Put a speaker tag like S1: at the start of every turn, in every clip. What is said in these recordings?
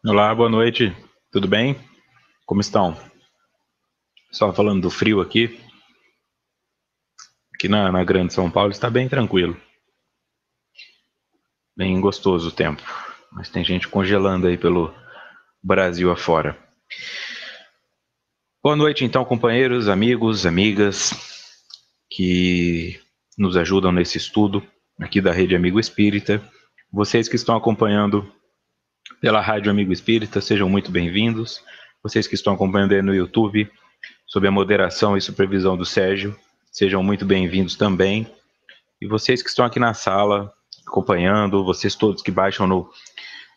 S1: Olá, boa noite. Tudo bem? Como estão? Só falando do frio aqui. Aqui na Grande São Paulo está bem tranquilo. Bem gostoso o tempo. Mas tem gente congelando aí pelo Brasil afora. Boa noite, então, companheiros, amigos, amigas que nos ajudam nesse estudo aqui da Rede Amigo Espírita. Vocês que estão acompanhando pela Rádio Amigo Espírita, sejam muito bem-vindos. Vocês que estão acompanhando aí no YouTube, sob a moderação e supervisão do Sérgio, sejam muito bem-vindos também. E vocês que estão aqui na sala acompanhando, vocês todos que baixam no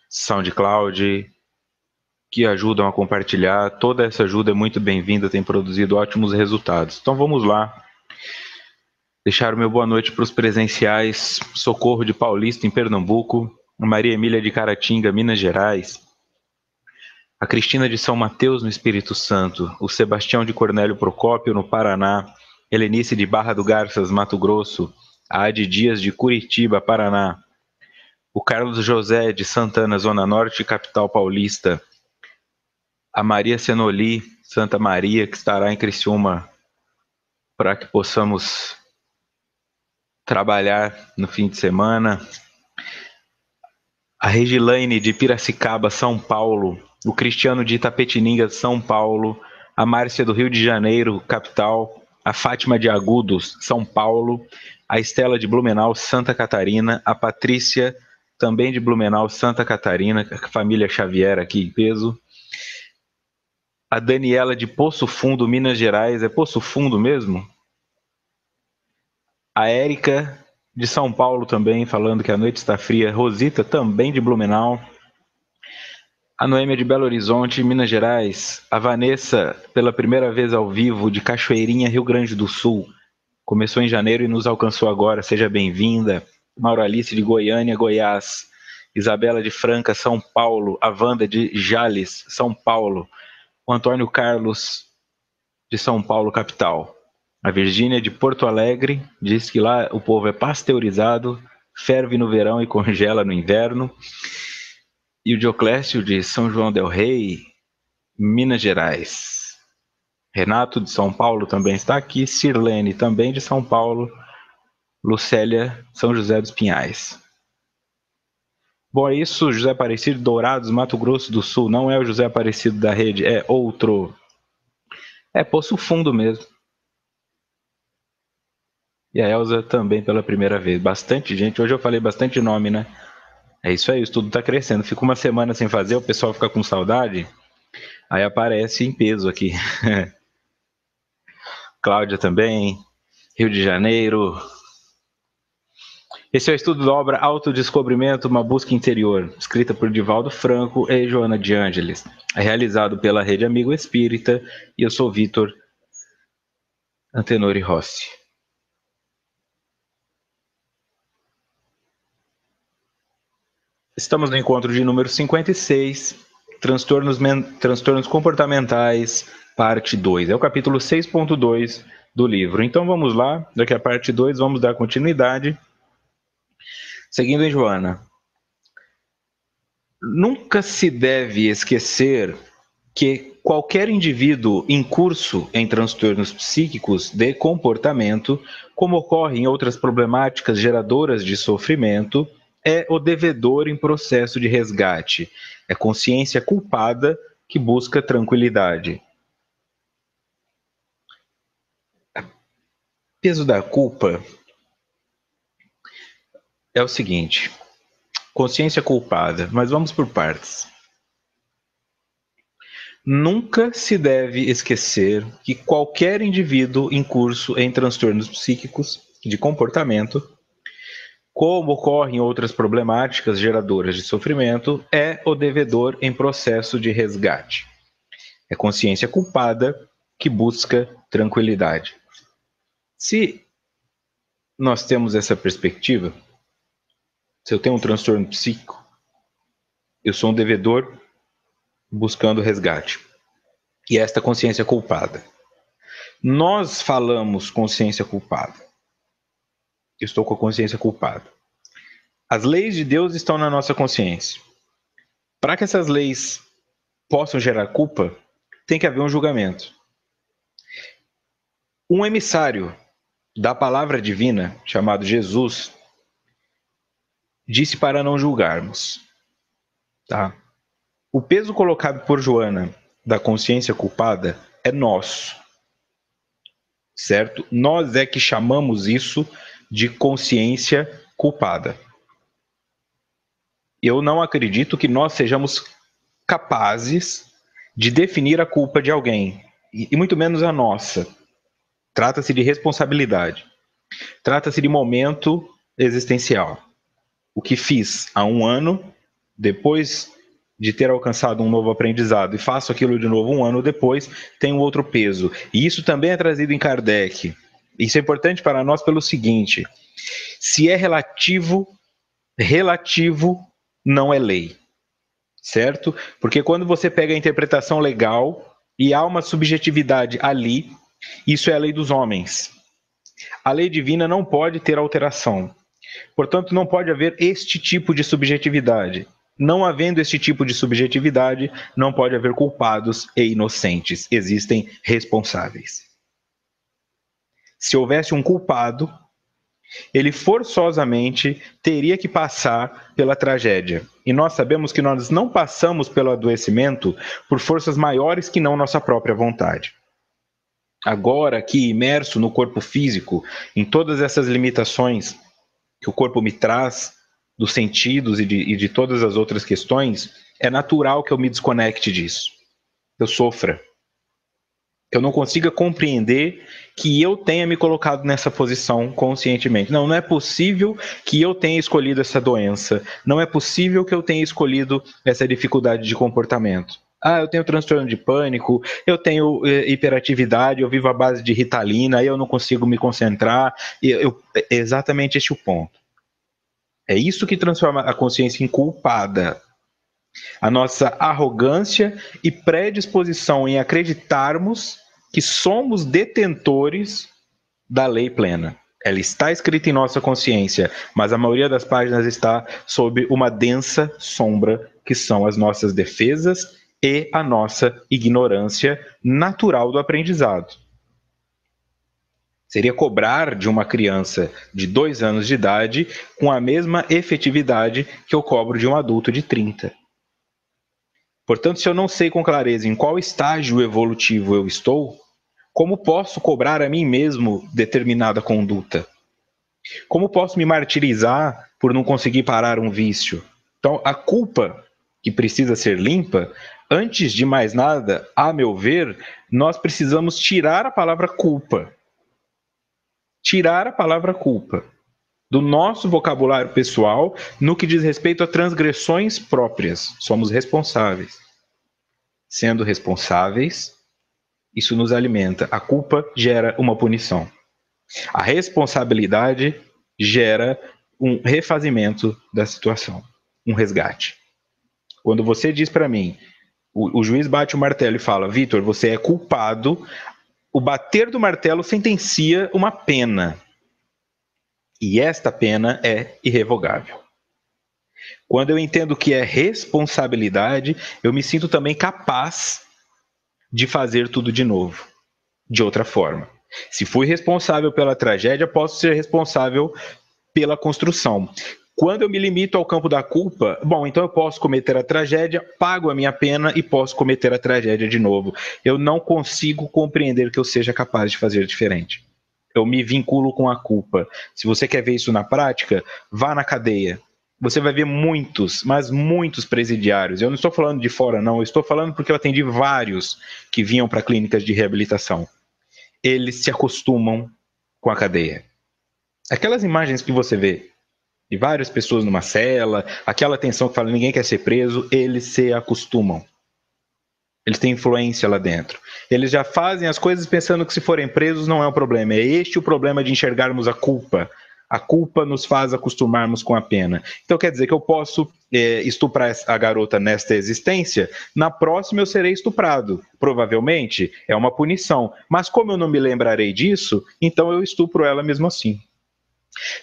S1: SoundCloud, que ajudam a compartilhar, toda essa ajuda é muito bem-vinda, tem produzido ótimos resultados. Então vamos lá. Deixar o meu boa noite para os presenciais. Socorro de Paulista, em Pernambuco. Maria Emília de Caratinga, Minas Gerais. A Cristina de São Mateus, no Espírito Santo. O Sebastião de Cornélio Procópio, no Paraná. Helenice de Barra do Garças, Mato Grosso. A Ade Dias de Curitiba, Paraná. O Carlos José de Santana, Zona Norte, capital paulista. A Maria Senoli, Santa Maria, que estará em Criciúma, para que possamos trabalhar no fim de semana. A Regilaine de Piracicaba, São Paulo. O Cristiano de Itapetininga, São Paulo. A Márcia do Rio de Janeiro, capital. A Fátima de Agudos, São Paulo. A Estela de Blumenau, Santa Catarina. A Patrícia, também de Blumenau, Santa Catarina. A família Xavier aqui em peso. A Daniela de Poço Fundo, Minas Gerais. É Poço Fundo mesmo? A Érica de São Paulo também, falando que a noite está fria. Rosita, também de Blumenau. A Noêmia de Belo Horizonte, Minas Gerais. A Vanessa, pela primeira vez ao vivo, de Cachoeirinha, Rio Grande do Sul. Começou em janeiro e nos alcançou agora. Seja bem-vinda. Maura Alice de Goiânia, Goiás. Isabela de Franca, São Paulo. A Wanda de Jales, São Paulo. O Antônio Carlos de São Paulo, capital. A Virgínia de Porto Alegre diz que lá o povo é pasteurizado, ferve no verão e congela no inverno. E o Dioclésio de São João del Rei, Minas Gerais. Renato de São Paulo também está aqui. Sirlene também de São Paulo. Lucélia, São José dos Pinhais. Bom, é isso, José Aparecido, Dourados, Mato Grosso do Sul. Não é o José Aparecido da rede, é outro. É Poço Fundo mesmo. E a Elza também pela primeira vez. Bastante gente. Hoje eu falei bastante nome, né? É isso aí, o estudo tá crescendo. Fica uma semana sem fazer, o pessoal fica com saudade. Aí aparece em peso aqui. Cláudia também. Rio de Janeiro. Esse é o estudo da obra Autodescobrimento, uma busca interior, escrita por Divaldo Franco e Joana de Ângeles. É realizado pela Rede Amigo Espírita e eu sou Vitor Antenori Rossi. Estamos no encontro de número 56, Transtornos Comportamentais, parte 2. É o capítulo 6.2 do livro. Então vamos lá, daqui a parte 2 vamos dar continuidade. Seguindo em Joana. Nunca se deve esquecer que qualquer indivíduo em curso em transtornos psíquicos de comportamento, como ocorre em outras problemáticas geradoras de sofrimento, é o devedor em processo de resgate. É consciência culpada que busca tranquilidade. Peso da culpa é o seguinte: consciência culpada, mas vamos por partes. Nunca se deve esquecer que qualquer indivíduo em curso em transtornos psíquicos de comportamento, como ocorre em outras problemáticas geradoras de sofrimento, é o devedor em processo de resgate. É consciência culpada que busca tranquilidade. Se nós temos essa perspectiva, se eu tenho um transtorno psíquico, eu sou um devedor buscando resgate. E esta consciência culpada. Nós falamos consciência culpada. Eu estou com a consciência culpada. As leis de Deus estão na nossa consciência. Para que essas leis possam gerar culpa, tem que haver um julgamento. Um emissário da palavra divina, chamado Jesus, disse para não julgarmos. Tá? O peso colocado por Joana da consciência culpada é nosso. Certo? Nós é que chamamos isso de consciência culpada. Eu não acredito que nós sejamos capazes de definir a culpa de alguém, e muito menos a nossa. Trata-se de responsabilidade. Trata-se de momento existencial. O que fiz há um ano, depois de ter alcançado um novo aprendizado, e faço aquilo de novo um ano depois, tem um outro peso. E isso também é trazido em Kardec. Isso é importante para nós pelo seguinte: se é relativo, relativo não é lei. Certo? Porque quando você pega a interpretação legal e há uma subjetividade ali, isso é a lei dos homens. A lei divina não pode ter alteração. Portanto, não pode haver este tipo de subjetividade. Não havendo este tipo de subjetividade, não pode haver culpados e inocentes. Existem responsáveis. Se houvesse um culpado, ele forçosamente teria que passar pela tragédia. E nós sabemos que nós não passamos pelo adoecimento por forças maiores que não nossa própria vontade. Agora, aqui imerso no corpo físico, em todas essas limitações que o corpo me traz, dos sentidos e de todas as outras questões, é natural que eu me desconecte disso. Eu sofra. Eu não consiga compreender que eu tenha me colocado nessa posição conscientemente. Não é possível que eu tenha escolhido essa doença. Não é possível que eu tenha escolhido essa dificuldade de comportamento. Eu tenho transtorno de pânico, eu tenho hiperatividade, eu vivo à base de Ritalina, aí eu não consigo me concentrar. É exatamente este o ponto. É isso que transforma a consciência em culpada. A nossa arrogância e predisposição em acreditarmos que somos detentores da lei plena. Ela está escrita em nossa consciência, mas a maioria das páginas está sob uma densa sombra, que são as nossas defesas e a nossa ignorância natural do aprendizado. Seria cobrar de uma criança de 2 anos de idade com a mesma efetividade que eu cobro de um adulto de 30. Portanto, se eu não sei com clareza em qual estágio evolutivo eu estou, como posso cobrar a mim mesmo determinada conduta? Como posso me martirizar por não conseguir parar um vício? Então, a culpa que precisa ser limpa, antes de mais nada, a meu ver, nós precisamos tirar a palavra culpa. Tirar a palavra culpa do nosso vocabulário pessoal no que diz respeito a transgressões próprias. Somos responsáveis. Sendo responsáveis, isso nos alimenta. A culpa gera uma punição. A responsabilidade gera um refazimento da situação, um resgate. Quando você diz para mim, o juiz bate o martelo e fala: Vitor, você é culpado, o bater do martelo sentencia uma pena. E esta pena é irrevogável. Quando eu entendo que é responsabilidade, eu me sinto também capaz de fazer tudo de novo, de outra forma. Se fui responsável pela tragédia, posso ser responsável pela construção. Quando eu me limito ao campo da culpa, então eu posso cometer a tragédia, pago a minha pena e posso cometer a tragédia de novo. Eu não consigo compreender que eu seja capaz de fazer diferente. Eu me vinculo com a culpa. Se você quer ver isso na prática, vá na cadeia. Você vai ver muitos, mas muitos presidiários. Eu não estou falando de fora, não. Eu estou falando porque eu atendi vários que vinham para clínicas de reabilitação. Eles se acostumam com a cadeia. Aquelas imagens que você vê de várias pessoas numa cela, aquela tensão que fala ninguém quer ser preso, eles se acostumam. Eles têm influência lá dentro. Eles já fazem as coisas pensando que se forem presos não é um problema. É este o problema de enxergarmos a culpa. A culpa nos faz acostumarmos com a pena. Então quer dizer que eu posso estuprar a garota nesta existência, na próxima eu serei estuprado. Provavelmente é uma punição. Mas como eu não me lembrarei disso, então eu estupro ela mesmo assim.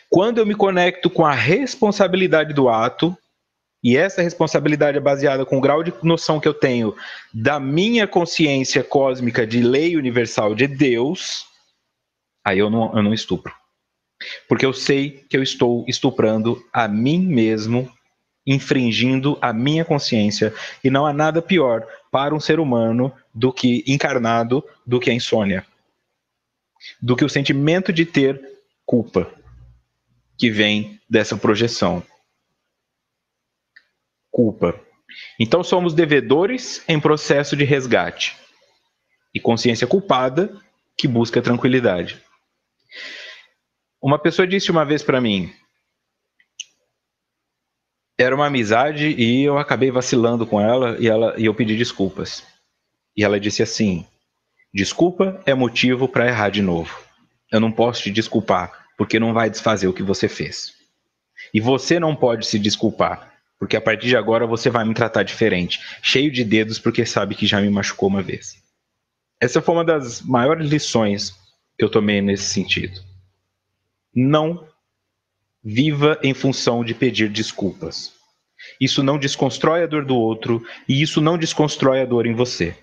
S1: Quando eu me conecto com a responsabilidade do ato, e essa responsabilidade é baseada com o grau de noção que eu tenho da minha consciência cósmica de lei universal de Deus, aí eu não estupro. Porque eu sei que eu estou estuprando a mim mesmo, infringindo a minha consciência, e não há nada pior para um ser humano do que encarnado, do que a insônia, do que o sentimento de ter culpa que vem dessa projeção. Culpa. Então somos devedores em processo de resgate e consciência culpada que busca tranquilidade. Uma pessoa disse uma vez para mim, era uma amizade e eu acabei vacilando com ela e eu pedi desculpas. E ela disse assim: desculpa é motivo para errar de novo. Eu não posso te desculpar porque não vai desfazer o que você fez. E você não pode se desculpar porque a partir de agora você vai me tratar diferente, cheio de dedos porque sabe que já me machucou uma vez. Essa foi uma das maiores lições que eu tomei nesse sentido. Não viva em função de pedir desculpas. Isso não desconstrói a dor do outro e isso não desconstrói a dor em você.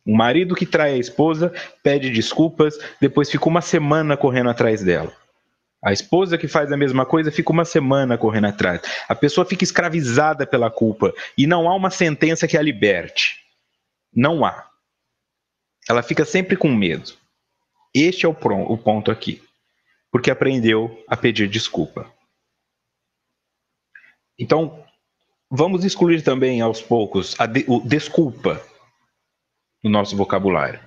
S1: Um marido que trai a esposa pede desculpas, depois fica uma semana correndo atrás dela. A esposa que faz a mesma coisa fica uma semana correndo atrás. A pessoa fica escravizada pela culpa e não há uma sentença que a liberte. Não há. Ela fica sempre com medo. Este é o ponto aqui. Porque aprendeu a pedir desculpa. Então, vamos excluir também aos poucos o desculpa no nosso vocabulário.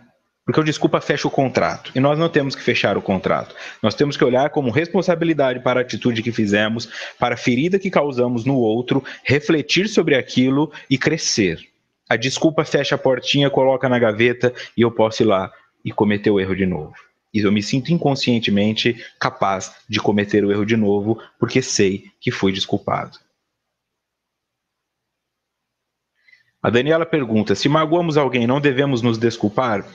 S1: Porque o desculpa fecha o contrato. E nós não temos que fechar o contrato. Nós temos que olhar como responsabilidade para a atitude que fizemos, para a ferida que causamos no outro, refletir sobre aquilo e crescer. A desculpa fecha a portinha, coloca na gaveta e eu posso ir lá e cometer o erro de novo. E eu me sinto inconscientemente capaz de cometer o erro de novo, porque sei que fui desculpado. A Daniela pergunta: se magoamos alguém, não devemos nos desculpar?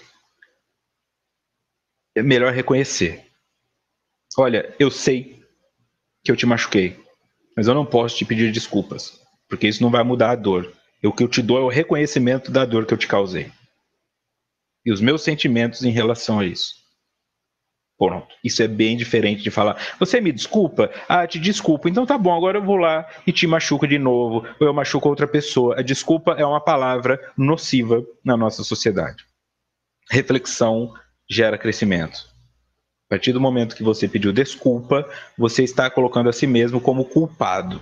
S1: É melhor reconhecer. Olha, eu sei que eu te machuquei, mas eu não posso te pedir desculpas, porque isso não vai mudar a dor. O que eu te dou é o reconhecimento da dor que eu te causei. E os meus sentimentos em relação a isso. Pronto. Isso é bem diferente de falar: você me desculpa? Ah, te desculpo. Então tá bom, agora eu vou lá e te machuco de novo, ou eu machuco outra pessoa. A desculpa é uma palavra nociva na nossa sociedade. Reflexão gera crescimento. A partir do momento que você pediu desculpa, você está colocando a si mesmo como culpado.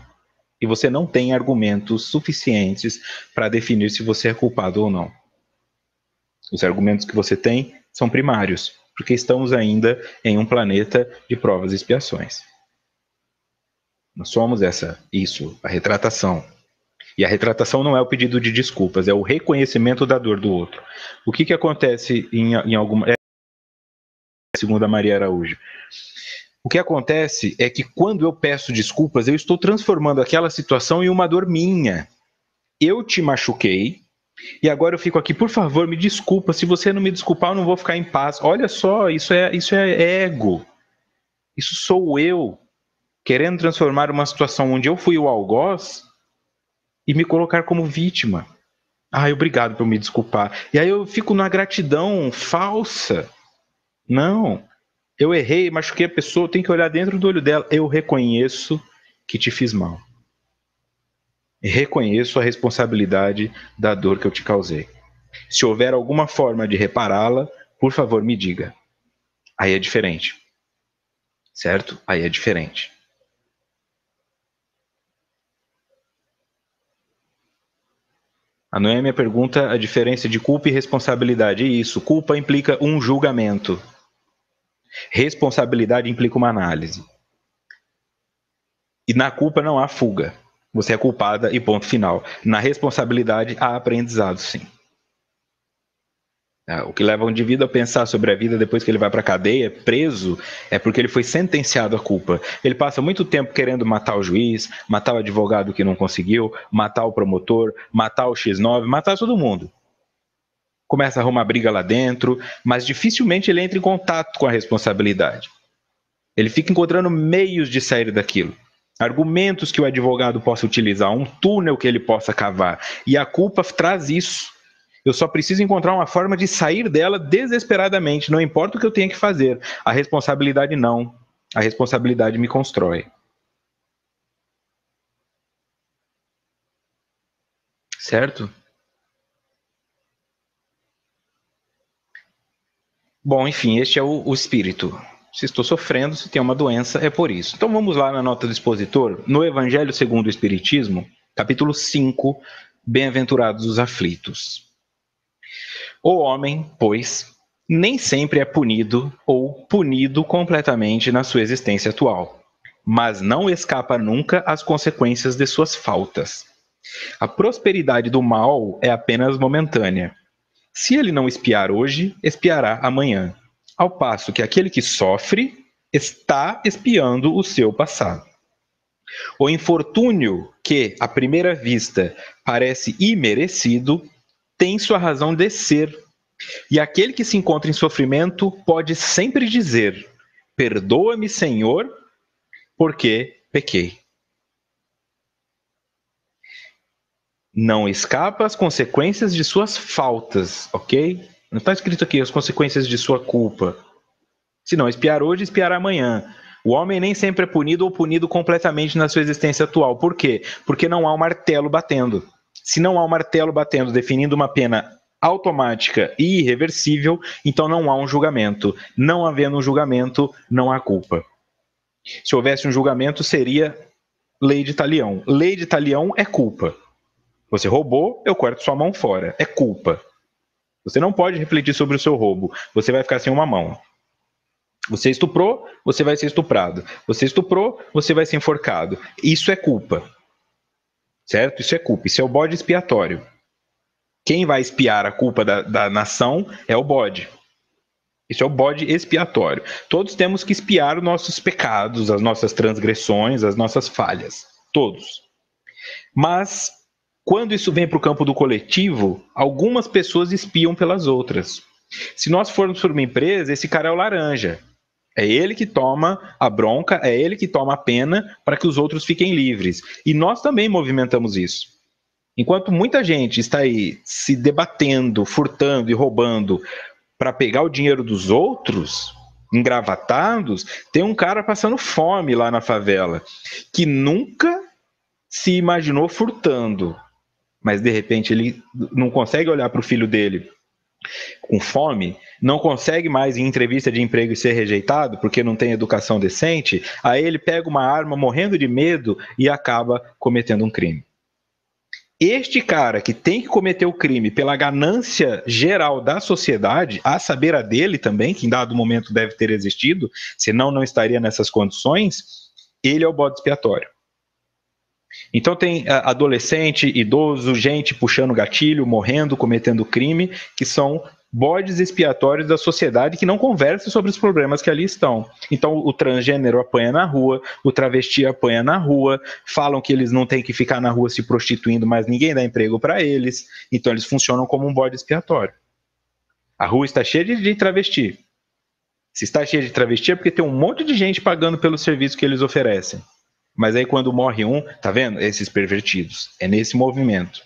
S1: E você não tem argumentos suficientes para definir se você é culpado ou não. Os argumentos que você tem são primários, porque estamos ainda em um planeta de provas e expiações. Nós somos isso, a retratação. E a retratação não é o pedido de desculpas, é o reconhecimento da dor do outro. O que acontece em alguma... Segundo a Maria Araújo. O que acontece é que quando eu peço desculpas, eu estou transformando aquela situação em uma dor minha. Eu te machuquei e agora eu fico aqui, por favor, me desculpa. Se você não me desculpar, eu não vou ficar em paz. Olha só, isso é ego. Isso sou eu querendo transformar uma situação onde eu fui o algoz e me colocar como vítima. Ai, obrigado por me desculpar. E aí eu fico na gratidão falsa. Não. Eu errei, machuquei a pessoa, eu tenho que olhar dentro do olho dela. Eu reconheço que te fiz mal. Reconheço a responsabilidade da dor que eu te causei. Se houver alguma forma de repará-la, por favor, me diga. Aí é diferente. Certo? Aí é diferente. A Noêmia pergunta a diferença de culpa e responsabilidade. Isso, culpa implica um julgamento. Responsabilidade implica uma análise. E na culpa não há fuga. Você é culpada e ponto final. Na responsabilidade há aprendizado, sim. O que leva um indivíduo a pensar sobre a vida depois que ele vai para a cadeia, preso, é porque ele foi sentenciado à culpa. Ele passa muito tempo querendo matar o juiz, matar o advogado que não conseguiu, matar o promotor, matar o X9, matar todo mundo. Começa a arrumar briga lá dentro, mas dificilmente ele entra em contato com a responsabilidade. Ele fica encontrando meios de sair daquilo. argumentos que o advogado possa utilizar, um túnel que ele possa cavar. E a culpa traz isso. Eu só preciso encontrar uma forma de sair dela desesperadamente, não importa o que eu tenha que fazer. A responsabilidade não. A responsabilidade me constrói. Certo? Bom, enfim, este é o espírito. Se estou sofrendo, se tem uma doença, é por isso. Então vamos lá na nota do expositor, no Evangelho segundo o Espiritismo, capítulo 5, Bem-aventurados os aflitos. O homem, pois, nem sempre é punido ou punido completamente na sua existência atual, mas não escapa nunca às consequências de suas faltas. A prosperidade do mal é apenas momentânea. Se ele não espiar hoje, espiará amanhã. Ao passo que aquele que sofre está espiando o seu passado. O infortúnio que, à primeira vista, parece imerecido, tem sua razão de ser. E aquele que se encontra em sofrimento pode sempre dizer: perdoa-me, Senhor, porque pequei. Não escapa às consequências de suas faltas, ok? Não está escrito aqui as consequências de sua culpa. Se não espiar hoje, espiará amanhã. O homem nem sempre é punido ou punido completamente na sua existência atual. Por quê? Porque não há um martelo batendo. Se não há um martelo batendo definindo uma pena automática e irreversível, então não há um julgamento. Não havendo um julgamento, não há culpa. Se houvesse um julgamento, seria lei de talião. Lei de talião é culpa. Você roubou, eu corto sua mão fora. É culpa. Você não pode refletir sobre o seu roubo. Você vai ficar sem uma mão. Você estuprou, você vai ser estuprado. Você estuprou, você vai ser enforcado. Isso é culpa. Certo? Isso é culpa. Isso é o bode expiatório. Quem vai expiar a culpa da nação é o bode. Isso é o bode expiatório. Todos temos que expiar os nossos pecados, as nossas transgressões, as nossas falhas. Todos. Mas, quando isso vem para o campo do coletivo, algumas pessoas espiam pelas outras. Se nós formos para uma empresa, esse cara é o laranja. É ele que toma a bronca, é ele que toma a pena para que os outros fiquem livres. E nós também movimentamos isso. Enquanto muita gente está aí se debatendo, furtando e roubando para pegar o dinheiro dos outros, engravatados, tem um cara passando fome lá na favela, que nunca se imaginou furtando, mas de repente ele não consegue olhar para o filho dele com fome, não consegue mais em entrevista de emprego ser rejeitado porque não tem educação decente, aí ele pega uma arma morrendo de medo e acaba cometendo um crime. Este cara que tem que cometer o crime pela ganância geral da sociedade, a saber a dele também, que em dado momento deve ter existido, senão não estaria nessas condições, ele é o bode expiatório. Então tem adolescente, idoso, gente puxando gatilho, morrendo, cometendo crime, que são bodes expiatórios da sociedade que não conversam sobre os problemas que ali estão. Então o transgênero apanha na rua, o travesti apanha na rua, falam que eles não têm que ficar na rua se prostituindo, mas ninguém dá emprego para eles, então eles funcionam como um bode expiatório. A rua está cheia de travesti. Se está cheia de travesti é porque tem um monte de gente pagando pelo serviço que eles oferecem. Mas aí quando morre um, tá vendo? Esses pervertidos. É nesse movimento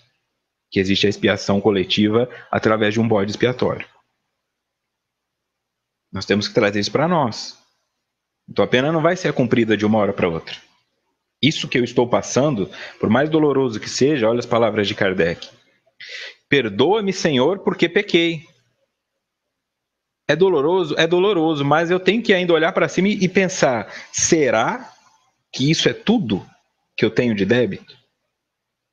S1: que existe a expiação coletiva através de um bode expiatório. Nós temos que trazer isso para nós. Então a pena não vai ser cumprida de uma hora para outra. Isso que eu estou passando, por mais doloroso que seja, olha as palavras de Kardec. Perdoa-me, Senhor, porque pequei. É doloroso, mas eu tenho que ainda olhar para cima e pensar, será que isso é tudo que eu tenho de débito?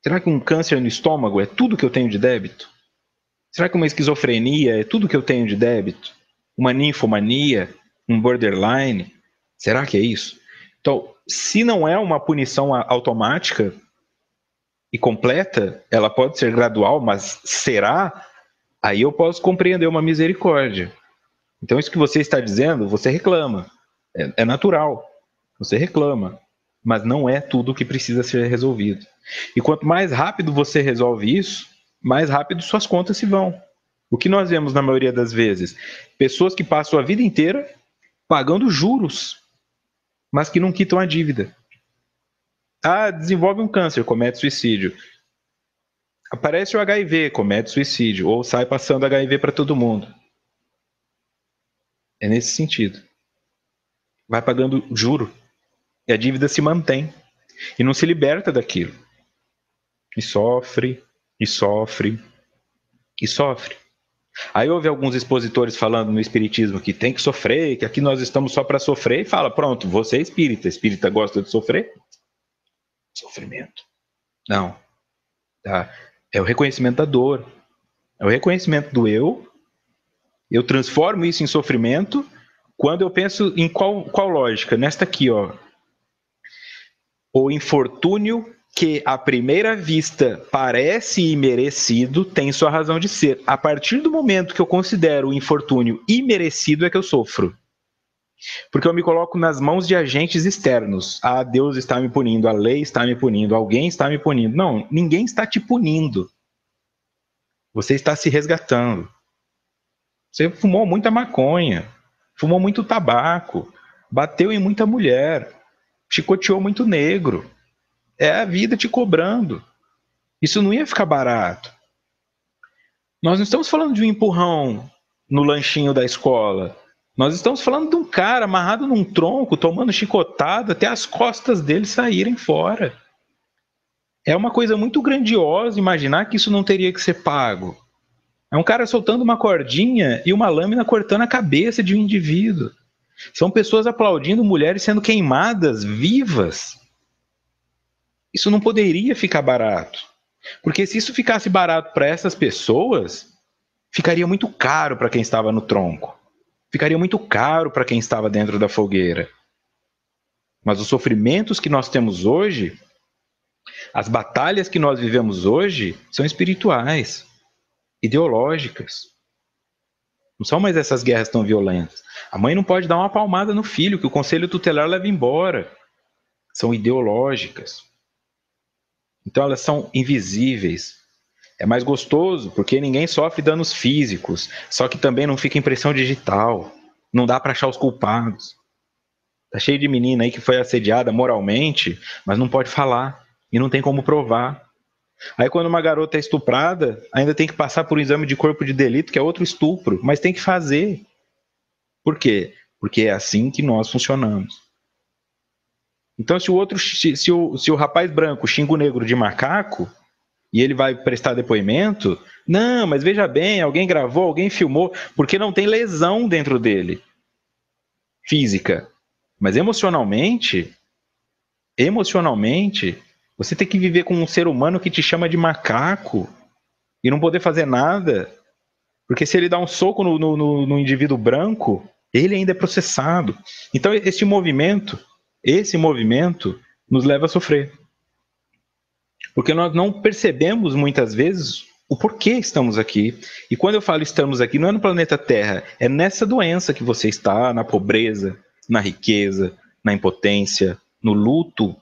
S1: Será que um câncer no estômago é tudo que eu tenho de débito? Será que uma esquizofrenia é tudo que eu tenho de débito? Uma ninfomania? Um borderline? Será que é isso? Então, se não é uma punição automática e completa, ela pode ser gradual, mas será? Aí eu posso compreender uma misericórdia. Então, isso que você está dizendo, você reclama. É natural. Você reclama. Mas não é tudo que precisa ser resolvido. E quanto mais rápido você resolve isso, mais rápido suas contas se vão. O que nós vemos na maioria das vezes? Pessoas que passam a vida inteira pagando juros, mas que não quitam a dívida. Ah, desenvolve um câncer, comete suicídio. Aparece o HIV, comete suicídio. Ou sai passando HIV para todo mundo. É nesse sentido. Vai pagando juro. E a dívida se mantém. E não se liberta daquilo. E sofre, e sofre, e sofre. Aí houve alguns expositores falando no espiritismo que tem que sofrer, que aqui nós estamos só para sofrer, e fala, pronto, você é espírita. Espírita gosta de sofrer? Sofrimento. Não. Tá? É o reconhecimento da dor. É o reconhecimento do eu. Eu transformo isso em sofrimento quando eu penso em qual lógica? Nesta aqui, ó. O infortúnio que à primeira vista parece imerecido tem sua razão de ser. A partir do momento que eu considero o infortúnio imerecido é que eu sofro. Porque eu me coloco nas mãos de agentes externos. Ah, Deus está me punindo, a lei está me punindo, alguém está me punindo. Não, ninguém está te punindo. Você está se resgatando. Você fumou muita maconha, fumou muito tabaco, bateu em muita mulher, chicoteou muito negro. É a vida te cobrando. Isso não ia ficar barato. Nós não estamos falando de um empurrão no lanchinho da escola. Nós estamos falando de um cara amarrado num tronco, tomando chicotada até as costas dele saírem fora. É uma coisa muito grandiosa imaginar que isso não teria que ser pago. É um cara soltando uma cordinha e uma lâmina cortando a cabeça de um indivíduo. São pessoas aplaudindo mulheres sendo queimadas vivas. Isso não poderia ficar barato. Porque se isso ficasse barato para essas pessoas, ficaria muito caro para quem estava no tronco. Ficaria muito caro para quem estava dentro da fogueira. Mas os sofrimentos que nós temos hoje, as batalhas que nós vivemos hoje, são espirituais, ideológicas. Não são mais essas guerras tão violentas. A mãe não pode dar uma palmada no filho, que o conselho tutelar leva embora. São ideológicas. Então elas são invisíveis. É mais gostoso, porque ninguém sofre danos físicos, só que também não fica impressão digital. Não dá para achar os culpados. Tá cheio de menina aí que foi assediada moralmente, mas não pode falar e não tem como provar. Aí quando uma garota é estuprada, ainda tem que passar por um exame de corpo de delito, que é outro estupro, mas tem que fazer. Por quê? Porque é assim que nós funcionamos. Então se o rapaz branco xinga o negro de macaco, e ele vai prestar depoimento, não, mas veja bem, alguém gravou, alguém filmou, porque não tem lesão dentro dele, física. Mas emocionalmente, você tem que viver com um ser humano que te chama de macaco e não poder fazer nada, porque se ele dá um soco no indivíduo branco, ele ainda é processado. Então esse movimento nos leva a sofrer. Porque nós não percebemos muitas vezes o porquê estamos aqui. E quando eu falo estamos aqui, não é no planeta Terra, é nessa doença que você está, na pobreza, na riqueza, na impotência, no luto,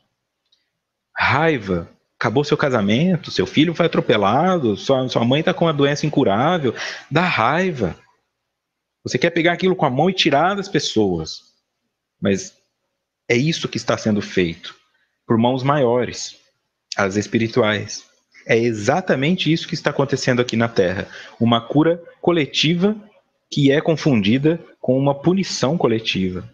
S1: raiva. Acabou seu casamento, seu filho foi atropelado, sua mãe está com uma doença incurável. Dá raiva. Você quer pegar aquilo com a mão e tirar das pessoas. Mas é isso que está sendo feito por mãos maiores, as espirituais. É exatamente isso que está acontecendo aqui na Terra. Uma cura coletiva que é confundida com uma punição coletiva.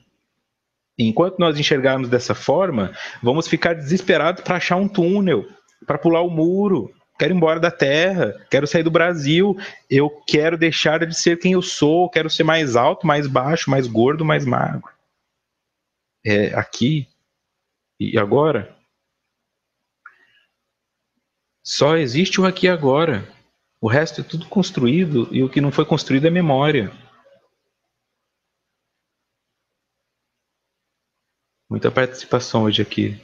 S1: Enquanto nós enxergarmos dessa forma, vamos ficar desesperados para achar um túnel, para pular o muro. Quero ir embora da Terra, quero sair do Brasil, eu quero deixar de ser quem eu sou, quero ser mais alto, mais baixo, mais gordo, mais magro. É aqui e agora. Só existe o aqui e agora. O resto é tudo construído e o que não foi construído é memória. Muita participação hoje aqui.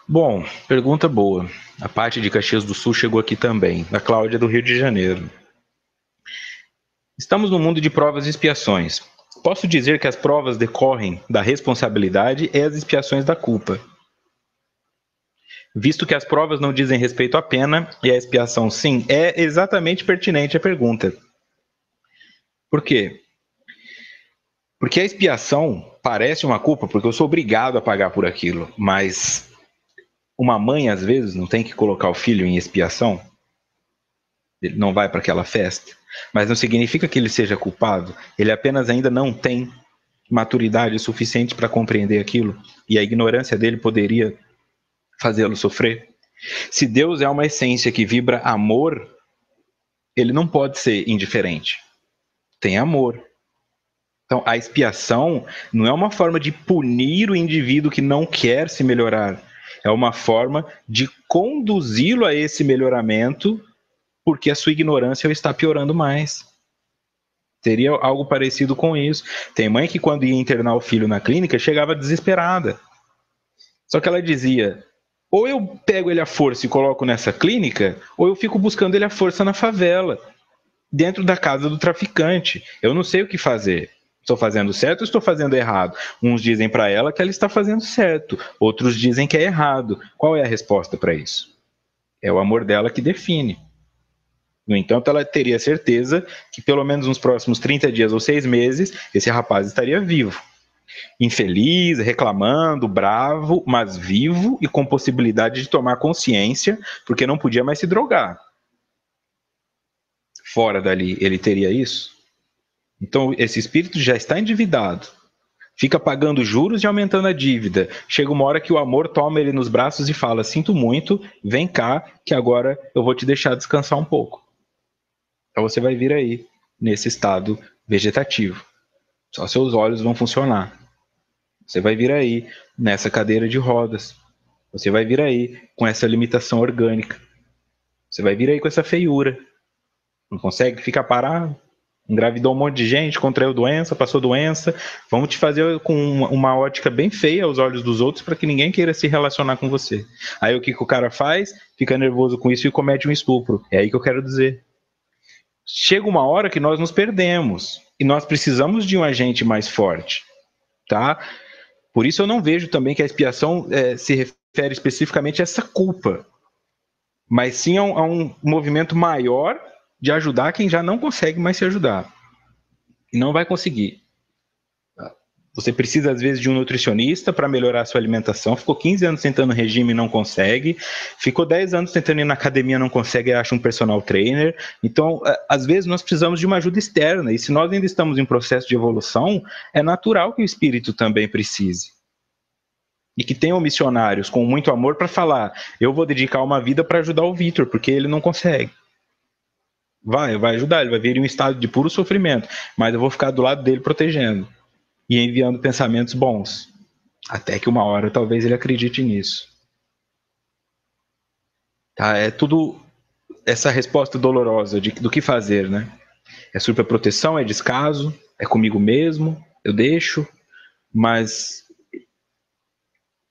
S1: Bom, pergunta boa. A parte de Caxias do Sul chegou aqui também, da Cláudia do Rio de Janeiro. Estamos no mundo de provas e expiações. Posso dizer que as provas decorrem da responsabilidade e as expiações da culpa. Visto que as provas não dizem respeito à pena e à expiação sim, é exatamente pertinente a pergunta. Por quê? Porque a expiação parece uma culpa, porque eu sou obrigado a pagar por aquilo, mas uma mãe, às vezes, não tem que colocar o filho em expiação? Ele não vai para aquela festa? Mas não significa que ele seja culpado, ele apenas ainda não tem maturidade suficiente para compreender aquilo, e a ignorância dele poderia fazê-lo sofrer. Se Deus é uma essência que vibra amor, ele não pode ser indiferente. Tem amor. Então, a expiação não é uma forma de punir o indivíduo que não quer se melhorar. É uma forma de conduzi-lo a esse melhoramento, porque a sua ignorância o está piorando mais. Teria algo parecido com isso. Tem mãe que, quando ia internar o filho na clínica, chegava desesperada. Só que ela dizia: ou eu pego ele à força e coloco nessa clínica, ou eu fico buscando ele à força na favela, dentro da casa do traficante. Eu não sei o que fazer. Estou fazendo certo ou estou fazendo errado? Uns dizem para ela que ela está fazendo certo, outros dizem que é errado. Qual é a resposta para isso? É o amor dela que define. No entanto, ela teria certeza que pelo menos nos próximos 30 dias ou 6 meses, esse rapaz estaria vivo. Infeliz, reclamando, bravo, mas vivo e com possibilidade de tomar consciência, porque não podia mais se drogar. Fora dali, ele teria isso? Então, esse espírito já está endividado, fica pagando juros e aumentando a dívida. Chega uma hora que o amor toma ele nos braços e fala: sinto muito, vem cá, que agora eu vou te deixar descansar um pouco. Então você vai vir aí, nesse estado vegetativo. Só seus olhos vão funcionar. Você vai vir aí, nessa cadeira de rodas. Você vai vir aí com essa limitação orgânica. Você vai vir aí com essa feiura. Não consegue ficar parado? Engravidou um monte de gente, contraiu doença, passou doença. Vamos te fazer com uma ótica bem feia aos olhos dos outros para que ninguém queira se relacionar com você. Aí o que o cara faz? Fica nervoso com isso e comete um estupro. É aí que eu quero dizer. Chega uma hora que nós nos perdemos e nós precisamos de um agente mais forte, tá? Por isso eu não vejo também que a expiação se refere especificamente a essa culpa, mas sim a um movimento maior de ajudar quem já não consegue mais se ajudar. E não vai conseguir. Você precisa, às vezes, de um nutricionista para melhorar a sua alimentação. Ficou 15 anos tentando regime e não consegue. Ficou 10 anos tentando ir na academia e não consegue, acha um personal trainer. Então, às vezes, nós precisamos de uma ajuda externa. E se nós ainda estamos em processo de evolução, é natural que o espírito também precise. E que tenham missionários com muito amor para falar: eu vou dedicar uma vida para ajudar o Vitor, porque ele não consegue. Vai ajudar, ele vai vir em um estado de puro sofrimento, mas eu vou ficar do lado dele protegendo e enviando pensamentos bons, até que uma hora talvez ele acredite nisso. Tá? É tudo essa resposta dolorosa do que fazer, né? É superproteção, é descaso, é comigo mesmo, eu deixo, mas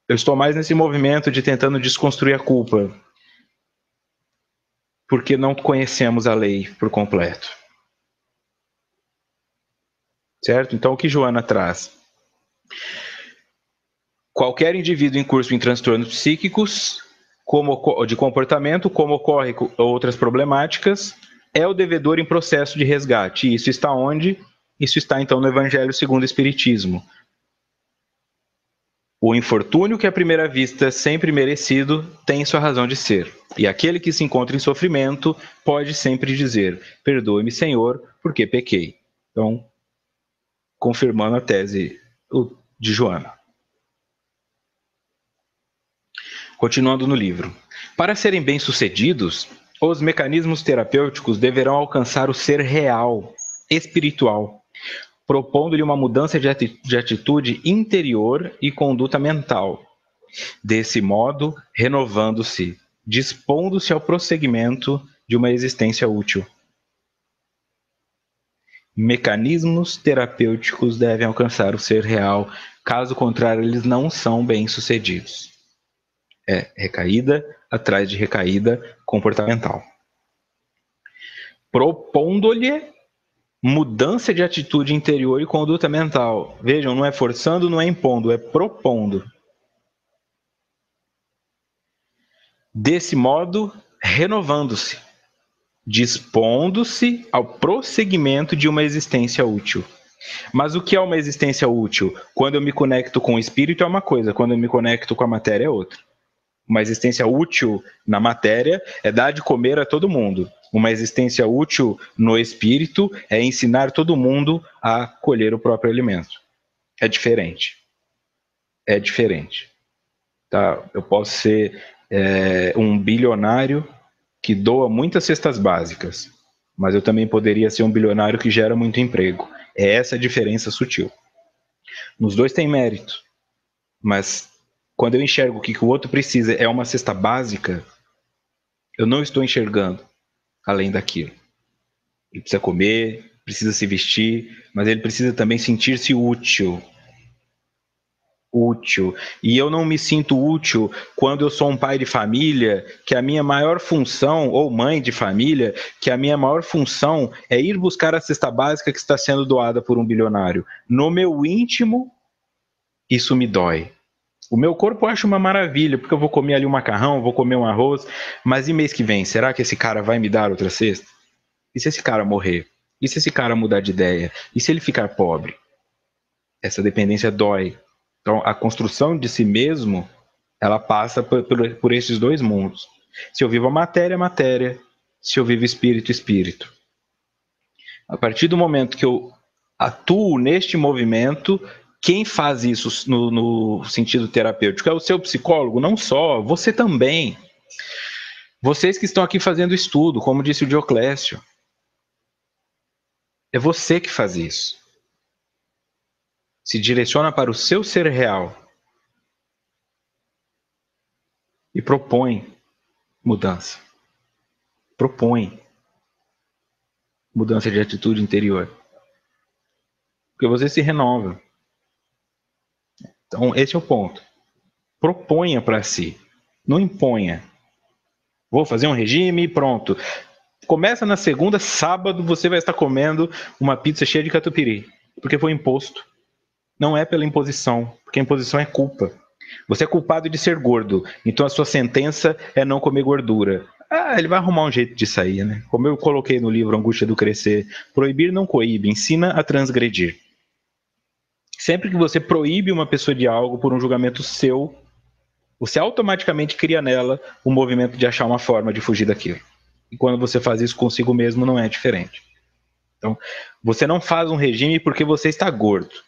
S1: eu estou mais nesse movimento de tentando desconstruir a culpa, porque não conhecemos a lei por completo. Certo? Então, o que Joana traz? Qualquer indivíduo em curso em transtornos psíquicos de comportamento, como ocorre com outras problemáticas, é o devedor em processo de resgate. E isso está onde? Isso está, então, no Evangelho segundo o Espiritismo. O infortúnio que à primeira vista é sempre merecido tem sua razão de ser. E aquele que se encontra em sofrimento pode sempre dizer: perdoe-me, Senhor, porque pequei. Então, confirmando a tese de Joana. Continuando no livro. Para serem bem-sucedidos, os mecanismos terapêuticos deverão alcançar o ser real, espiritual, propondo-lhe uma mudança de atitude interior e conduta mental. Desse modo, renovando-se, dispondo-se ao prosseguimento de uma existência útil. Mecanismos terapêuticos devem alcançar o ser real, caso contrário, eles não são bem-sucedidos. É recaída atrás de recaída comportamental. Propondo-lhe mudança de atitude interior e conduta mental. Vejam, não é forçando, não é impondo, é propondo. Desse modo, renovando-se, dispondo-se ao prosseguimento de uma existência útil. Mas o que é uma existência útil? Quando eu me conecto com o espírito é uma coisa, quando eu me conecto com a matéria é outra. Uma existência útil na matéria é dar de comer a todo mundo. Uma existência útil no espírito é ensinar todo mundo a colher o próprio alimento. É diferente. É diferente. Tá? Eu posso ser um bilionário que doa muitas cestas básicas, mas eu também poderia ser um bilionário que gera muito emprego. É essa a diferença sutil. Nos dois tem mérito, mas quando eu enxergo que o outro precisa é uma cesta básica, eu não estou enxergando além daquilo. Ele precisa comer, precisa se vestir, mas ele precisa também sentir-se útil. E eu não me sinto útil quando eu sou um pai de família, que a minha maior função, ou mãe de família, que a minha maior função é ir buscar a cesta básica que está sendo doada por um bilionário. No meu íntimo, isso me dói. O meu corpo acha uma maravilha, porque eu vou comer ali um macarrão, vou comer um arroz, mas e mês que vem, será que esse cara vai me dar outra cesta? E se esse cara morrer? E se esse cara mudar de ideia? E se ele ficar pobre? Essa dependência dói. Então, a construção de si mesmo, ela passa por esses dois mundos. Se eu vivo a matéria, matéria. Se eu vivo espírito, espírito. A partir do momento que eu atuo neste movimento, quem faz isso no sentido terapêutico é o seu psicólogo, não só, você também. Vocês que estão aqui fazendo estudo, como disse o Dioclésio. É você que faz isso. Se direciona para o seu ser real e propõe mudança. Propõe mudança de atitude interior. Porque você se renova. Então, esse é o ponto. Proponha para si. Não imponha. Vou fazer um regime e pronto. Começa na segunda, sábado você vai estar comendo uma pizza cheia de catupiry. Porque foi imposto. Não é pela imposição. Porque a imposição é culpa. Você é culpado de ser gordo. Então a sua sentença é não comer gordura. Ele vai arrumar um jeito de sair, né? Como eu coloquei no livro Angústia do Crescer, proibir não coíbe, ensina a transgredir. Sempre que você proíbe uma pessoa de algo por um julgamento seu, você automaticamente cria nela um movimento de achar uma forma de fugir daquilo. E quando você faz isso consigo mesmo, não é diferente. Então, você não faz um regime porque você está gordo.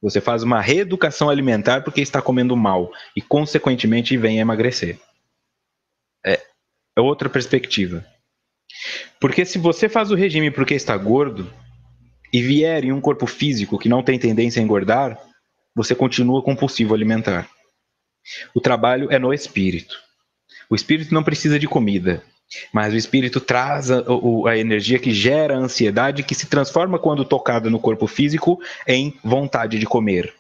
S1: Você faz uma reeducação alimentar porque está comendo mal e, consequentemente, vem a emagrecer. É outra perspectiva. Porque se você faz o regime porque está gordo e vier em um corpo físico que não tem tendência a engordar, você continua compulsivo alimentar. O trabalho é no espírito. O espírito não precisa de comida, mas o espírito traz a energia que gera a ansiedade, que se transforma quando tocada no corpo físico em vontade de comer.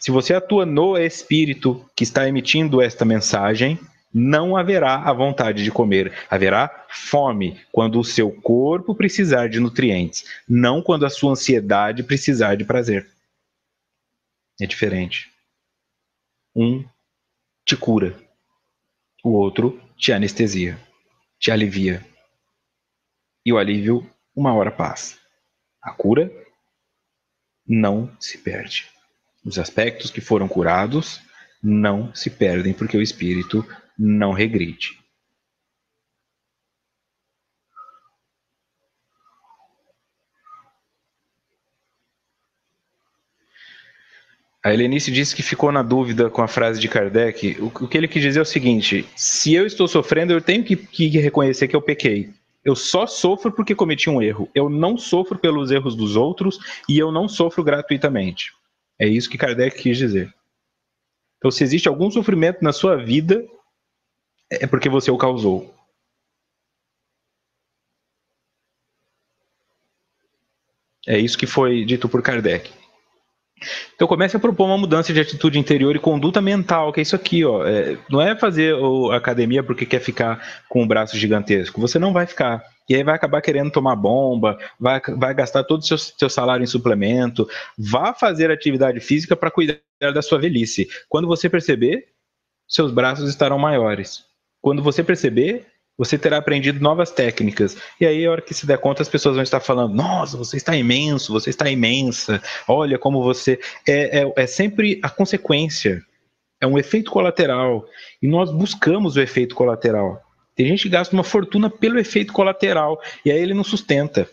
S1: Se você atua no espírito que está emitindo esta mensagem, não haverá a vontade de comer, haverá fome quando o seu corpo precisar de nutrientes, não quando a sua ansiedade precisar de prazer. É diferente. Um te cura, o outro te anestesia, te alivia. E o alívio, uma hora passa. A cura não se perde. Os aspectos que foram curados não se perdem porque o espírito não regride. A Helenice disse que ficou na dúvida com a frase de Kardec. O que ele quis dizer é o seguinte: se eu estou sofrendo, eu tenho que reconhecer que eu pequei. Eu só sofro porque cometi um erro. Eu não sofro pelos erros dos outros e eu não sofro gratuitamente. É isso que Kardec quis dizer. Então, se existe algum sofrimento na sua vida, é porque você o causou. É isso que foi dito por Kardec. Então comece a propor uma mudança de atitude interior e conduta mental, que é isso aqui, ó. Não é fazer academia porque quer ficar com um braço gigantesco. Você não vai ficar. E aí vai acabar querendo tomar bomba, vai gastar todo o seu salário em suplemento. Vá fazer atividade física para cuidar da sua velhice. Quando você perceber, seus braços estarão maiores. Quando você perceber, você terá aprendido novas técnicas. E aí, a hora que se der conta, as pessoas vão estar falando: nossa, você está imenso, você está imensa, olha como você. É sempre a consequência, é um efeito colateral. E nós buscamos o efeito colateral. Tem gente que gasta uma fortuna pelo efeito colateral, e aí ele não sustenta.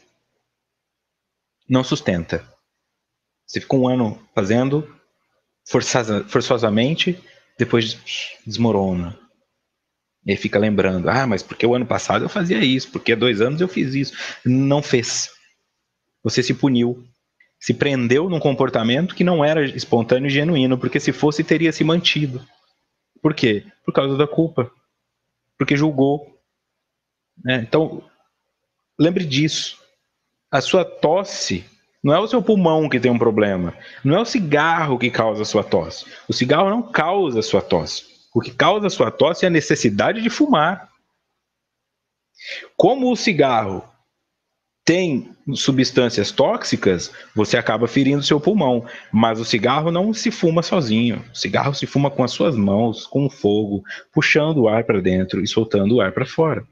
S1: Não sustenta. Você fica um ano fazendo forçosamente, depois desmorona. E aí fica lembrando: ah, mas porque o ano passado eu fazia isso, porque há 2 anos eu fiz isso. Não fez. Você se puniu. Se prendeu num comportamento que não era espontâneo e genuíno, porque se fosse, teria se mantido. Por quê? Por causa da culpa. Porque julgou. Né? Então, lembre disso. A sua tosse não é o seu pulmão que tem um problema. Não é o cigarro que causa a sua tosse. O cigarro não causa a sua tosse. O que causa a sua tosse é a necessidade de fumar. Como o cigarro tem substâncias tóxicas, você acaba ferindo seu pulmão. Mas o cigarro não se fuma sozinho. O cigarro se fuma com as suas mãos, com o fogo, puxando o ar para dentro e soltando o ar para fora.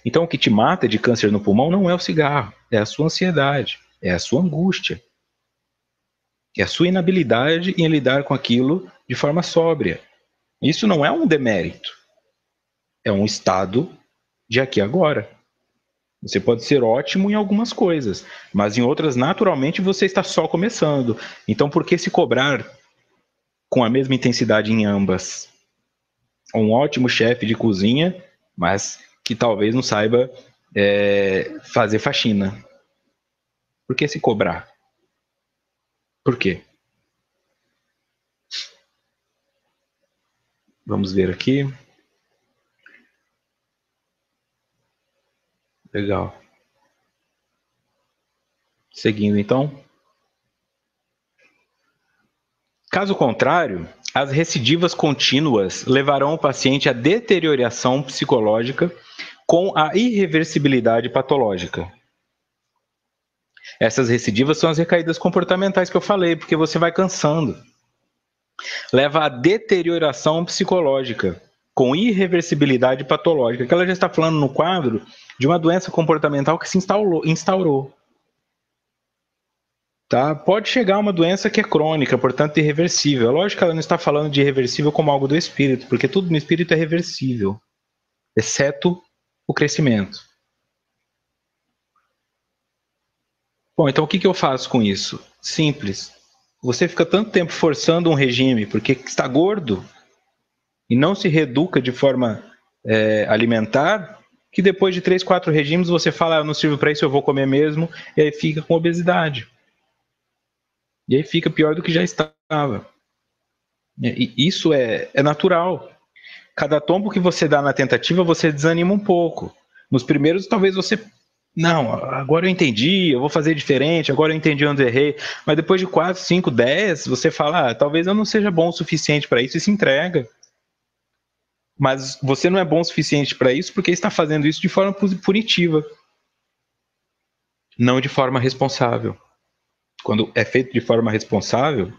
S1: Então, o que te mata de câncer no pulmão não é o cigarro, é a sua ansiedade, é a sua angústia, é a sua inabilidade em lidar com aquilo de forma sóbria. Isso não é um demérito, é um estado de aqui e agora. Você pode ser ótimo em algumas coisas, mas em outras, naturalmente, você está só começando. Então, por que se cobrar com a mesma intensidade em ambas? Um ótimo chefe de cozinha, mas que talvez não saiba fazer faxina. Por que se cobrar? Por quê? Vamos ver aqui. Legal. Seguindo, então. Caso contrário, as recidivas contínuas levarão o paciente à deterioração psicológica com a irreversibilidade patológica. Essas recidivas são as recaídas comportamentais que eu falei, porque você vai cansando. Leva à deterioração psicológica com irreversibilidade patológica, que ela já está falando no quadro de uma doença comportamental que se instaurou. Tá? Pode chegar a uma doença que é crônica, portanto irreversível. É lógico que ela não está falando de irreversível como algo do espírito, porque tudo no espírito é reversível, exceto o crescimento. Bom, então o que eu faço com isso? Simples. Você fica tanto tempo forçando um regime porque está gordo e não se reeduca de forma alimentar, que depois de 3, 4 regimes você fala: eu não sirvo para isso, eu vou comer mesmo, e aí fica com obesidade. E aí fica pior do que já estava. E isso é natural. Cada tombo que você dá na tentativa, você desanima um pouco. Nos primeiros, talvez você... Não, agora eu entendi, eu vou fazer diferente, agora eu entendi onde errei. Mas depois de 4, 5, 10, você fala: talvez eu não seja bom o suficiente para isso, e se entrega. Mas você não é bom o suficiente para isso porque está fazendo isso de forma punitiva, não de forma responsável. Quando é feito de forma responsável,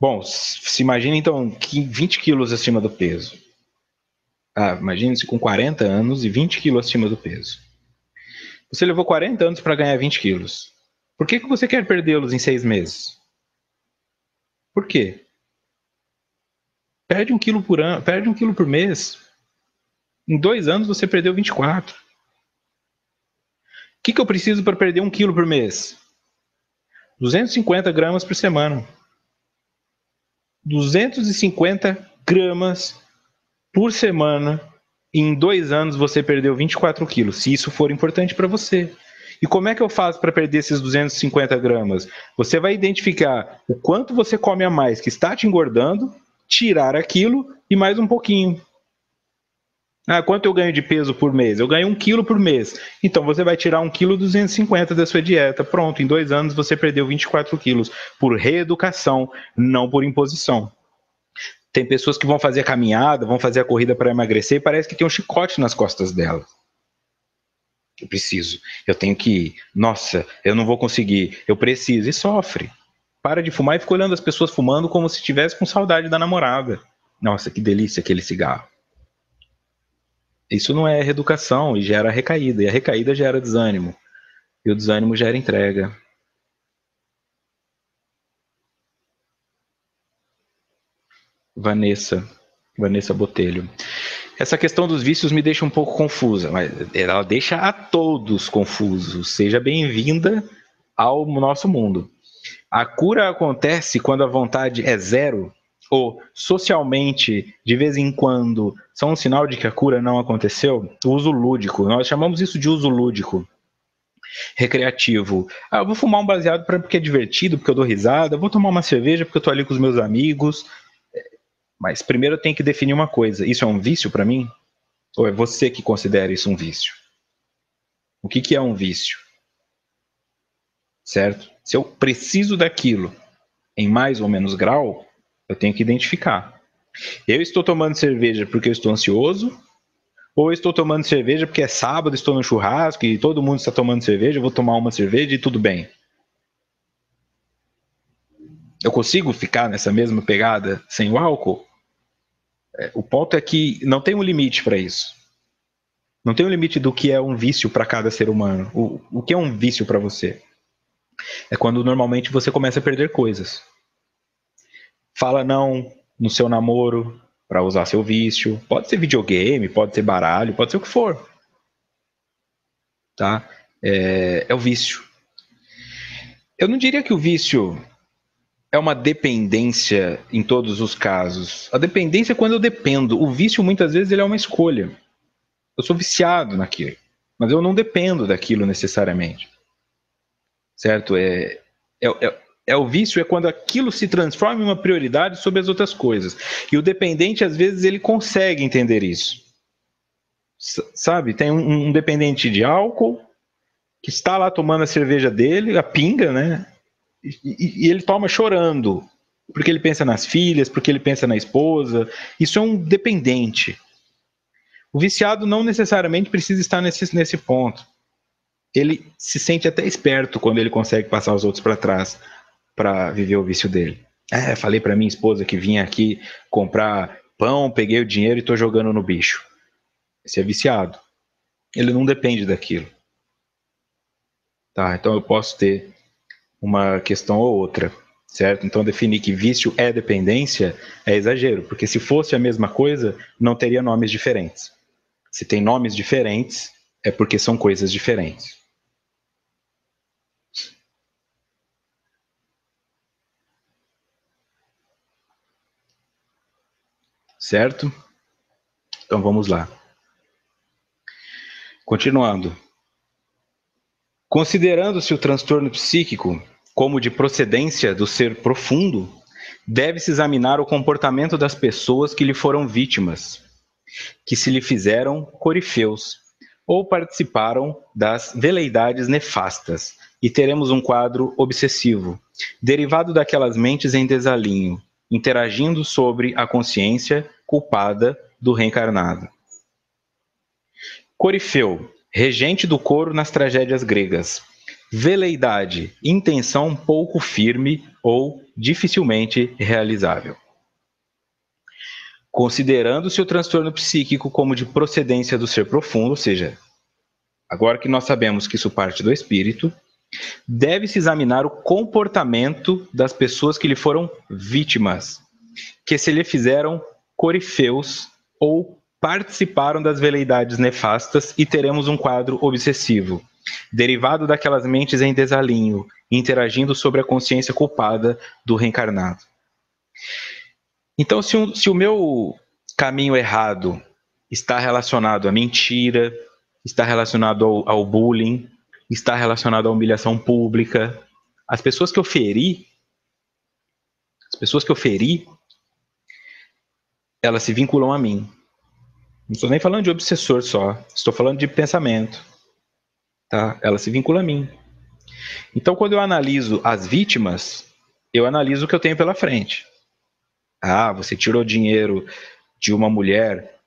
S1: bom, se imagine então 20 quilos acima do peso. Imagine-se com 40 anos e 20 quilos acima do peso. Você levou 40 anos para ganhar 20 quilos. Por que você quer perdê-los em 6 meses? Por quê? Perde 1 quilo por ano, perde 1 quilo por mês. Em 2 anos você perdeu 24. O que eu preciso para perder 1 quilo por mês? 250 gramas por semana. 250 gramas por semana. E em 2 anos você perdeu 24 quilos, se isso for importante para você. E como é que eu faço para perder esses 250 gramas? Você vai identificar o quanto você come a mais que está te engordando, tirar aquilo e mais um pouquinho. Quanto eu ganho de peso por mês? Eu ganho 1 quilo por mês. Então você vai tirar 1 quilo 250 da sua dieta. Pronto, em 2 anos você perdeu 24 quilos por reeducação, não por imposição. Tem pessoas que vão fazer a caminhada, vão fazer a corrida para emagrecer e parece que tem um chicote nas costas delas. Eu preciso, eu tenho que ir. Nossa, eu não vou conseguir, eu preciso. E sofre. Para de fumar e fica olhando as pessoas fumando como se estivesse com saudade da namorada. Nossa, que delícia aquele cigarro. Isso não é reeducação e gera recaída. E a recaída gera desânimo. E o desânimo gera entrega. Vanessa Botelho. Essa questão dos vícios me deixa um pouco confusa, mas ela deixa a todos confusos. Seja bem-vinda ao nosso mundo. A cura acontece quando a vontade é zero, ou socialmente, de vez em quando, são um sinal de que a cura não aconteceu? O uso lúdico, nós chamamos isso de uso lúdico, recreativo. Ah, eu vou fumar um baseado porque é divertido, porque eu dou risada, eu vou tomar uma cerveja porque eu tô ali com os meus amigos. Mas primeiro eu tenho que definir uma coisa, isso é um vício para mim? Ou é você que considera isso um vício? O que é um vício? Certo? Se eu preciso daquilo em mais ou menos grau, eu tenho que identificar. Eu estou tomando cerveja porque eu estou ansioso, ou eu estou tomando cerveja porque é sábado, estou no churrasco e todo mundo está tomando cerveja, eu vou tomar uma cerveja e tudo bem. Eu consigo ficar nessa mesma pegada sem o álcool? O ponto é que não tem um limite para isso. Não tem um limite do que é um vício para cada ser humano. O que é um vício para você? É quando normalmente você começa a perder coisas. Fala não no seu namoro para usar seu vício. Pode ser videogame, pode ser baralho, pode ser o que for. Tá? É o vício. Eu não diria que o vício é uma dependência em todos os casos. A dependência é quando eu dependo. O vício, muitas vezes, ele é uma escolha. Eu sou viciado naquilo, mas eu não dependo daquilo necessariamente. Certo? O vício é quando aquilo se transforma em uma prioridade sobre as outras coisas. E o dependente, às vezes, ele consegue entender isso. Sabe? Tem um dependente de álcool que está lá tomando a cerveja dele, a pinga, né? E ele toma chorando, porque ele pensa nas filhas, porque ele pensa na esposa. Isso é um dependente. O viciado não necessariamente precisa estar nesse ponto. Ele se sente até esperto quando ele consegue passar os outros para trás para viver o vício dele. Falei para minha esposa que vinha aqui comprar pão, peguei o dinheiro e estou jogando no bicho. Esse é viciado. Ele não depende daquilo. Tá? Então eu posso ter uma questão ou outra, certo? Então definir que vício é dependência é exagero, porque se fosse a mesma coisa, não teria nomes diferentes. Se tem nomes diferentes, é porque são coisas diferentes. Certo? Então vamos lá. Continuando. Considerando-se o transtorno psíquico como de procedência do ser profundo, deve-se examinar o comportamento das pessoas que lhe foram vítimas, que se lhe fizeram corifeus ou participaram das veleidades nefastas, e teremos um quadro obsessivo, derivado daquelas mentes em desalinho, interagindo sobre a consciência culpada do reencarnado. Corifeu, regente do coro nas tragédias gregas. Veleidade, intenção pouco firme ou dificilmente realizável. Considerando-se o transtorno psíquico como de procedência do ser profundo, ou seja, agora que nós sabemos que isso parte do espírito, deve-se examinar o comportamento das pessoas que lhe foram vítimas, que se lhe fizeram corifeus ou participaram das veleidades nefastas, e teremos um quadro obsessivo, derivado daquelas mentes em desalinho, interagindo sobre a consciência culpada do reencarnado. Então, se o meu caminho errado está relacionado à mentira, está relacionado ao bullying, está relacionado à humilhação pública, as pessoas que eu feri, elas se vinculam a mim. Não estou nem falando de obsessor só, estou falando de pensamento. Tá? Ela se vincula a mim. Então, quando eu analiso as vítimas, eu analiso o que eu tenho pela frente. Você tirou dinheiro de uma mulher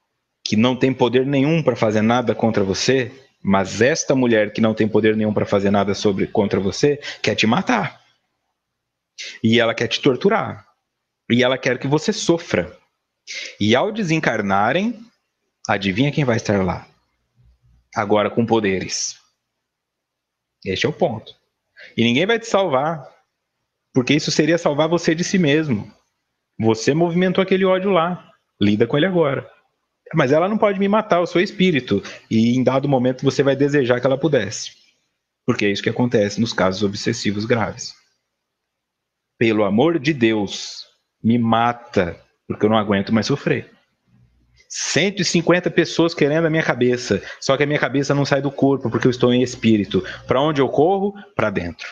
S1: que não tem poder nenhum para fazer nada contra você, mas esta mulher que não tem poder nenhum para fazer nada contra você quer te matar. E ela quer te torturar. E ela quer que você sofra. E ao desencarnarem, adivinha quem vai estar lá? Agora com poderes. Este é o ponto. E ninguém vai te salvar, porque isso seria salvar você de si mesmo. Você movimentou aquele ódio lá. Lida com ele agora. Mas ela não pode me matar, eu sou espírito. E em dado momento você vai desejar que ela pudesse. Porque é isso que acontece nos casos obsessivos graves. Pelo amor de Deus, me mata, porque eu não aguento mais sofrer. 150 pessoas querendo a minha cabeça, só que a minha cabeça não sai do corpo, porque eu estou em espírito. Para onde eu corro? Para dentro.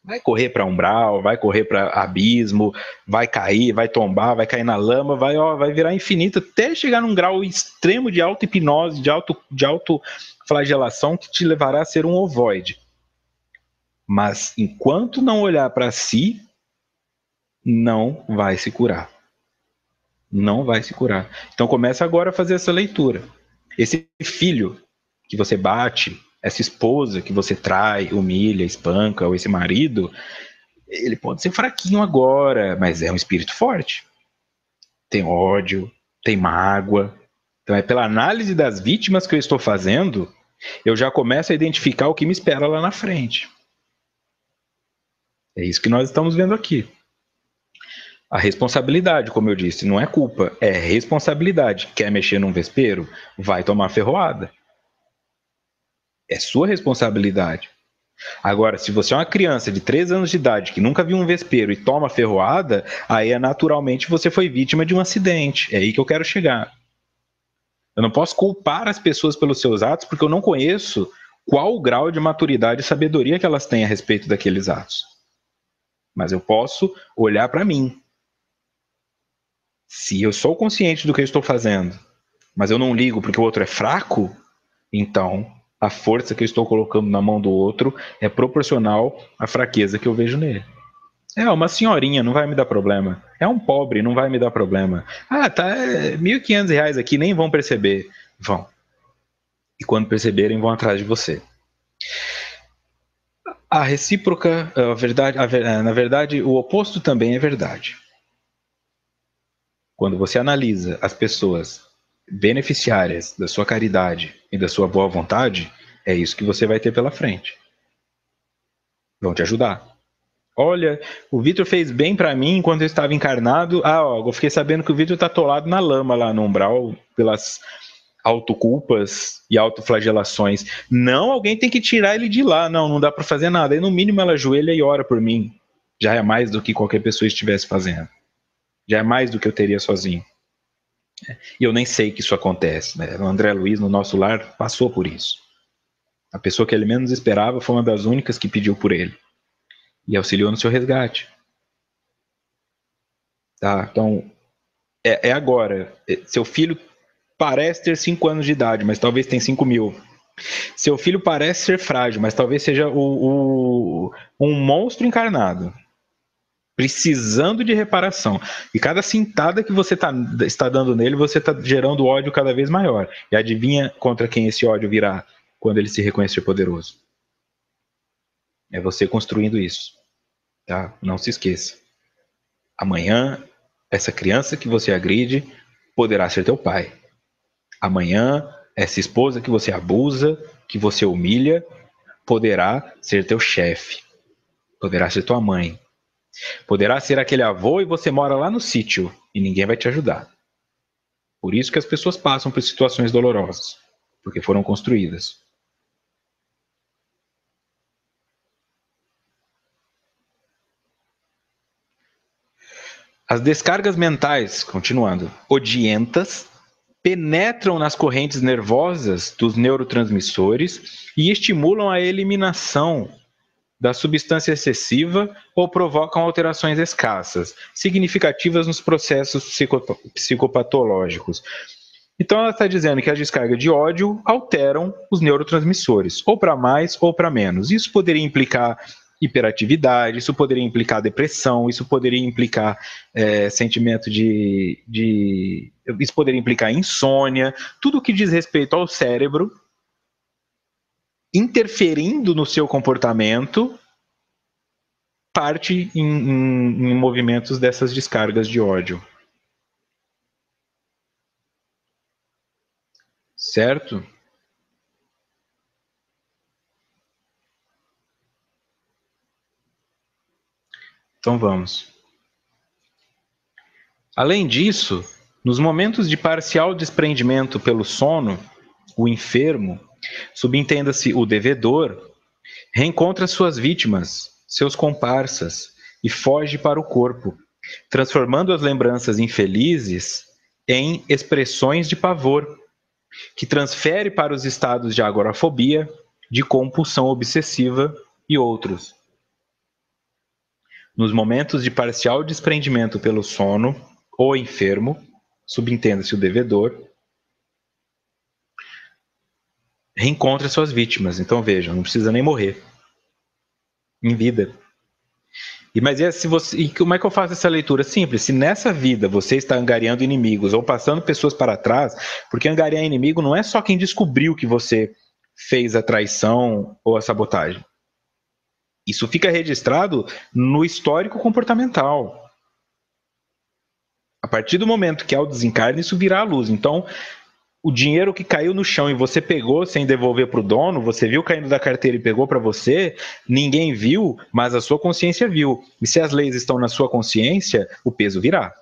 S1: Vai correr para umbral, vai correr para abismo, vai cair, vai tombar, vai cair na lama, vai virar infinito até chegar num grau extremo de auto-hipnose, de auto-flagelação que te levará a ser um ovoide. Mas enquanto não olhar para si, não vai se curar. Não vai se curar. Então começa agora a fazer essa leitura. Esse filho que você bate, essa esposa que você trai, humilha, espanca, ou esse marido, ele pode ser fraquinho agora, mas é um espírito forte. Tem ódio, tem mágoa. Então é pela análise das vítimas que eu estou fazendo, eu já começo a identificar o que me espera lá na frente. É isso que nós estamos vendo aqui. A responsabilidade, como eu disse, não é culpa, é responsabilidade. Quer mexer num vespeiro? Vai tomar ferroada. É sua responsabilidade. Agora, se você é uma criança de 3 anos de idade que nunca viu um vespeiro e toma ferroada, aí é naturalmente você foi vítima de um acidente. É aí que eu quero chegar. Eu não posso culpar as pessoas pelos seus atos porque eu não conheço qual o grau de maturidade e sabedoria que elas têm a respeito daqueles atos. Mas eu posso olhar para mim. Se eu sou consciente do que eu estou fazendo, mas eu não ligo porque o outro é fraco, então a força que eu estou colocando na mão do outro é proporcional à fraqueza que eu vejo nele. É, uma senhorinha, não vai me dar problema. É um pobre, não vai me dar problema. Ah, tá, R$ 1.500 aqui, nem vão perceber. Vão. E quando perceberem, vão atrás de você. A recíproca, a verdade, na verdade, o oposto também é verdade. Quando você analisa as pessoas beneficiárias da sua caridade e da sua boa vontade, é isso que você vai ter pela frente. Vão te ajudar. Olha, o Vitor fez bem para mim enquanto eu estava encarnado. Ah, ó, eu fiquei sabendo que o Vitor está atolado na lama lá no umbral pelas autoculpas e autoflagelações. Não, alguém tem que tirar ele de lá. Não, não dá para fazer nada. Aí no mínimo ela ajoelha e ora por mim. Já é mais do que qualquer pessoa estivesse fazendo. Já é mais do que eu teria sozinho. E eu nem sei que isso acontece, né? O André Luiz, no nosso lar, passou por isso. A pessoa que ele menos esperava foi uma das únicas que pediu por ele. E auxiliou no seu resgate. Tá? Então, é agora. Seu filho parece ter 5 anos de idade, mas talvez tenha 5.000. Seu filho parece ser frágil, mas talvez seja um monstro encarnado. Precisando de reparação. E cada cintada que você está dando nele, você está gerando ódio cada vez maior. E adivinha contra quem esse ódio virá quando ele se reconhecer poderoso? É você construindo isso. Tá? Não se esqueça. Amanhã, essa criança que você agride poderá ser teu pai. Amanhã, essa esposa que você abusa, que você humilha, poderá ser teu chefe. Poderá ser tua mãe. Poderá ser aquele avô e você mora lá no sítio e ninguém vai te ajudar. Por isso que as pessoas passam por situações dolorosas, porque foram construídas. As descargas mentais, continuando, odientas, penetram nas correntes nervosas dos neurotransmissores e estimulam a eliminação da substância excessiva ou provocam alterações escassas, significativas nos processos psicopatológicos. Então ela está dizendo que as descargas de ódio alteram os neurotransmissores, ou para mais ou para menos. Isso poderia implicar hiperatividade, isso poderia implicar depressão, isso poderia implicar sentimento isso poderia implicar insônia, tudo que diz respeito ao cérebro interferindo no seu comportamento parte em movimentos dessas descargas de ódio. certo? Então vamos. Além disso, nos momentos de parcial desprendimento pelo sono, o enfermo, subentenda-se o devedor, reencontra suas vítimas, seus comparsas, e foge para o corpo, transformando as lembranças infelizes em expressões de pavor, que transfere para os estados de agorafobia, de compulsão obsessiva e outros. Nos momentos de parcial desprendimento pelo sono, o enfermo, subentenda-se o devedor, reencontra suas vítimas. Então vejam, não precisa nem morrer em vida. E como é que eu faço essa leitura? Simples. Se nessa vida você está angariando inimigos ou passando pessoas para trás, porque angariar inimigo não é só quem descobriu que você fez a traição ou a sabotagem. Isso fica registrado no histórico comportamental. A partir do momento que há o desencarne, isso virá à luz. Então, o dinheiro que caiu no chão e você pegou sem devolver para o dono, você viu caindo da carteira e pegou para você, ninguém viu, mas a sua consciência viu. E se as leis estão na sua consciência, o peso virá.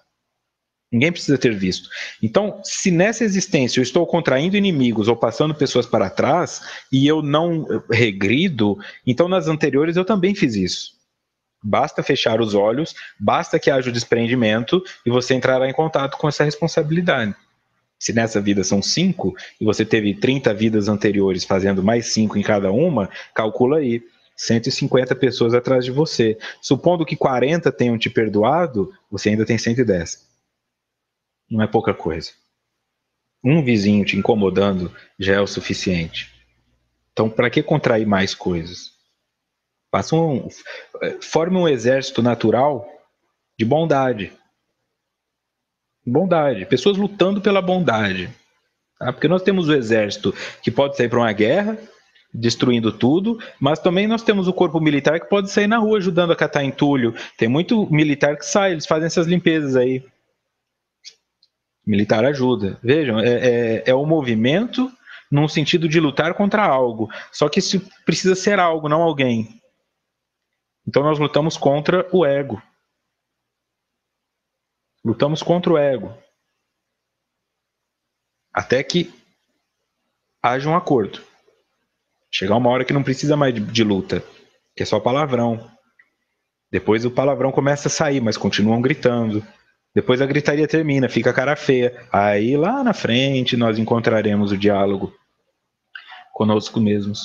S1: Ninguém precisa ter visto. Então, se nessa existência eu estou contraindo inimigos ou passando pessoas para trás e eu não regrido, então nas anteriores eu também fiz isso. Basta fechar os olhos, basta que haja o desprendimento e você entrará em contato com essa responsabilidade. Se nessa vida são 5 e você teve 30 vidas anteriores fazendo mais 5 em cada uma, calcula aí, 150 pessoas atrás de você. Supondo que 40 tenham te perdoado, você ainda tem 110. Não é pouca coisa. Um vizinho te incomodando já é o suficiente. Então, para que contrair mais coisas? Forme um exército natural de bondade. Bondade. Pessoas lutando pela bondade. Tá? Porque nós temos o exército que pode sair para uma guerra, destruindo tudo, mas também nós temos o corpo militar que pode sair na rua ajudando a catar entulho. Tem muito militar que sai, eles fazem essas limpezas aí. Militar ajuda. Vejam, é um movimento num sentido de lutar contra algo. Só que isso precisa ser algo, não alguém. Então nós lutamos contra o ego. Lutamos contra o ego. Até que haja um acordo. Chegar uma hora que não precisa mais de luta, que é só palavrão. Depois o palavrão começa a sair, mas continuam gritando. Depois a gritaria termina, fica a cara feia. Aí lá na frente nós encontraremos o diálogo conosco mesmos.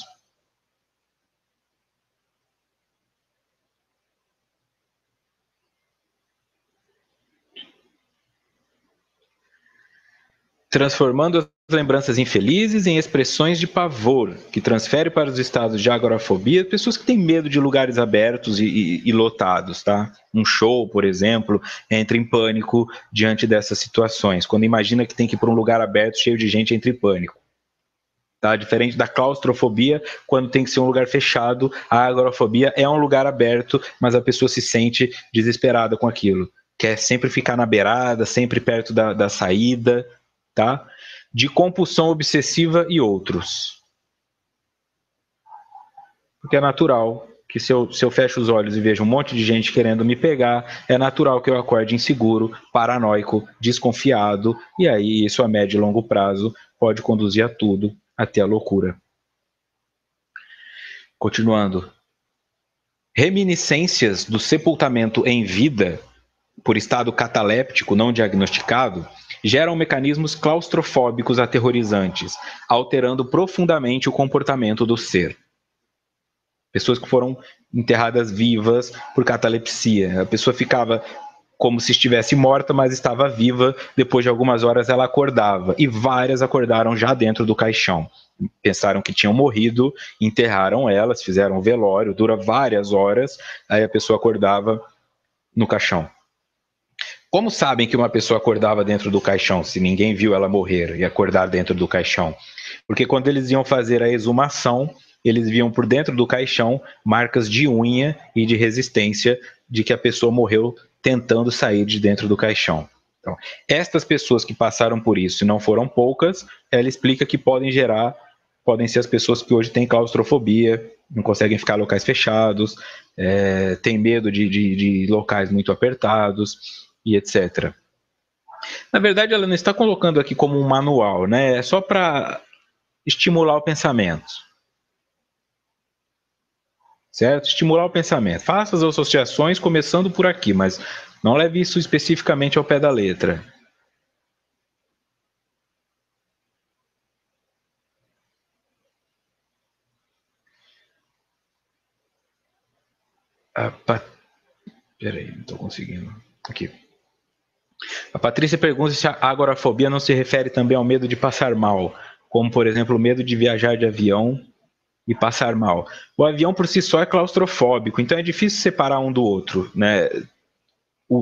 S1: Transformando as lembranças infelizes em expressões de pavor, que transfere para os estados de agorafobia pessoas que têm medo de lugares abertos e lotados, tá? Um show, por exemplo, entra em pânico diante dessas situações. Quando imagina que tem que ir para um lugar aberto, cheio de gente, entra em pânico. Tá? Diferente da claustrofobia, quando tem que ser um lugar fechado, a agorafobia é um lugar aberto, mas a pessoa se sente desesperada com aquilo. Quer sempre ficar na beirada, sempre perto da saída, tá? De compulsão obsessiva e outros. Porque é natural que se eu fecho os olhos e vejo um monte de gente querendo me pegar, é natural que eu acorde inseguro, paranoico, desconfiado, e aí isso a médio e longo prazo pode conduzir a tudo, até a loucura. Continuando. Reminiscências do sepultamento em vida, por estado cataléptico não diagnosticado, geram mecanismos claustrofóbicos aterrorizantes, alterando profundamente o comportamento do ser. Pessoas que foram enterradas vivas por catalepsia. A pessoa ficava como se estivesse morta, mas estava viva. Depois de algumas horas ela acordava. E várias acordaram já dentro do caixão. Pensaram que tinham morrido, enterraram elas, fizeram um velório, dura várias horas. Aí a pessoa acordava no caixão. Como sabem que uma pessoa acordava dentro do caixão, se ninguém viu ela morrer e acordar dentro do caixão? Porque quando eles iam fazer a exumação, eles viam por dentro do caixão marcas de unha e de resistência de que a pessoa morreu tentando sair de dentro do caixão. Então, estas pessoas que passaram por isso, e não foram poucas, ela explica que podem ser as pessoas que hoje têm claustrofobia, não conseguem ficar em locais fechados, têm medo de locais muito apertados e etc. Na verdade, ela não está colocando aqui como um manual, né? É só para estimular o pensamento. Certo? Estimular o pensamento. Faça as associações começando por aqui, mas não leve isso especificamente ao pé da letra. Peraí, não estou conseguindo. Aqui. A Patrícia pergunta se a agorafobia não se refere também ao medo de passar mal, como, por exemplo, o medo de viajar de avião e passar mal. O avião por si só é claustrofóbico, então é difícil separar um do outro, né?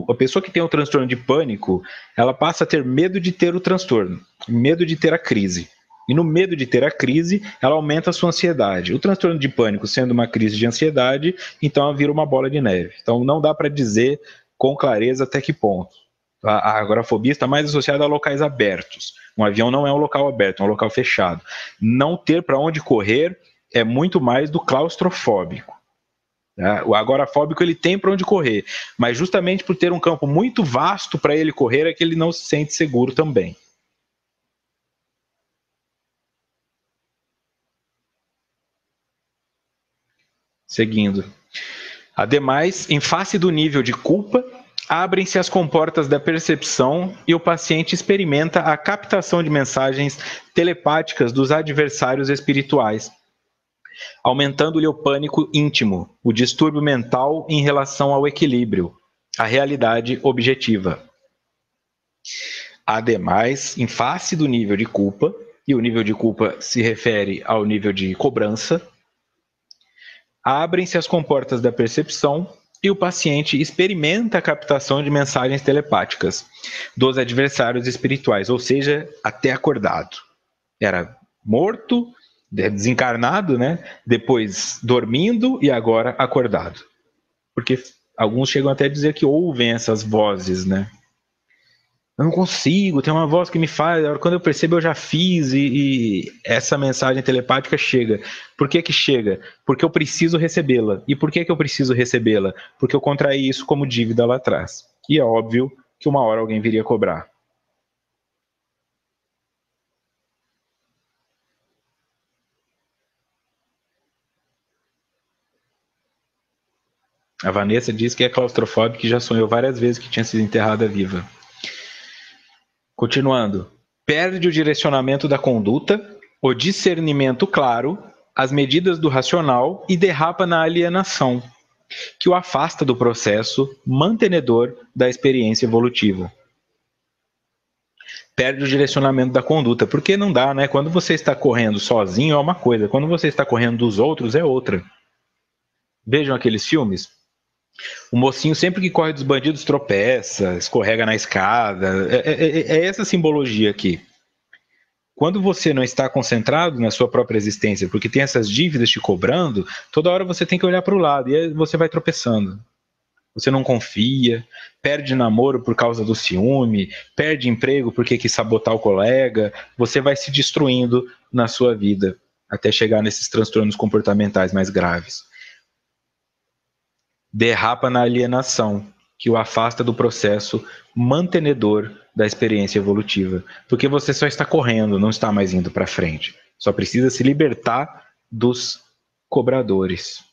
S1: A pessoa que tem o transtorno de pânico, ela passa a ter medo de ter o transtorno, medo de ter a crise. E no medo de ter a crise, ela aumenta a sua ansiedade. O transtorno de pânico sendo uma crise de ansiedade, então ela vira uma bola de neve. Então não dá para dizer com clareza até que ponto. A agorafobia está mais associada a locais abertos. Um avião não é um local aberto, é um local fechado. Não ter para onde correr é muito mais do claustrofóbico. O agorafóbico ele tem para onde correr, mas justamente por ter um campo muito vasto para ele correr é que ele não se sente seguro também. Seguindo. Ademais, em face do nível de culpa, abrem-se as comportas da percepção e o paciente experimenta a captação de mensagens telepáticas dos adversários espirituais, aumentando-lhe o pânico íntimo, o distúrbio mental em relação ao equilíbrio, a realidade objetiva. Ademais, em face do nível de culpa, e o nível de culpa se refere ao nível de cobrança, abrem-se as comportas da percepção e o paciente experimenta a captação de mensagens telepáticas dos adversários espirituais, ou seja, até acordado. Era morto, desencarnado, né? Depois dormindo e agora acordado. Porque alguns chegam até a dizer que ouvem essas vozes, né? Eu não consigo, tem uma voz que me faz, quando eu percebo eu já fiz e essa mensagem telepática chega. Por que que chega? Porque eu preciso recebê-la. E por que que eu preciso recebê-la? Porque eu contraí isso como dívida lá atrás. E é óbvio que uma hora alguém viria cobrar. A Vanessa diz que é claustrofóbica e já sonhou várias vezes que tinha sido enterrada viva. Continuando. Perde o direcionamento da conduta, o discernimento claro, as medidas do racional e derrapa na alienação, que o afasta do processo mantenedor da experiência evolutiva. Perde o direcionamento da conduta, porque não dá, né? Quando você está correndo sozinho é uma coisa, quando você está correndo dos outros é outra. Vejam aqueles filmes. O mocinho sempre que corre dos bandidos tropeça, escorrega na escada. É essa simbologia aqui. Quando você não está concentrado na sua própria existência, porque tem essas dívidas te cobrando, toda hora você tem que olhar para o lado e aí você vai tropeçando. Você não confia, perde namoro por causa do ciúme, perde emprego porque quis sabotar o colega, você vai se destruindo na sua vida até chegar nesses transtornos comportamentais mais graves. Derrapa na alienação, que o afasta do processo mantenedor da experiência evolutiva, porque você só está correndo, não está mais indo para frente. Só precisa se libertar dos cobradores.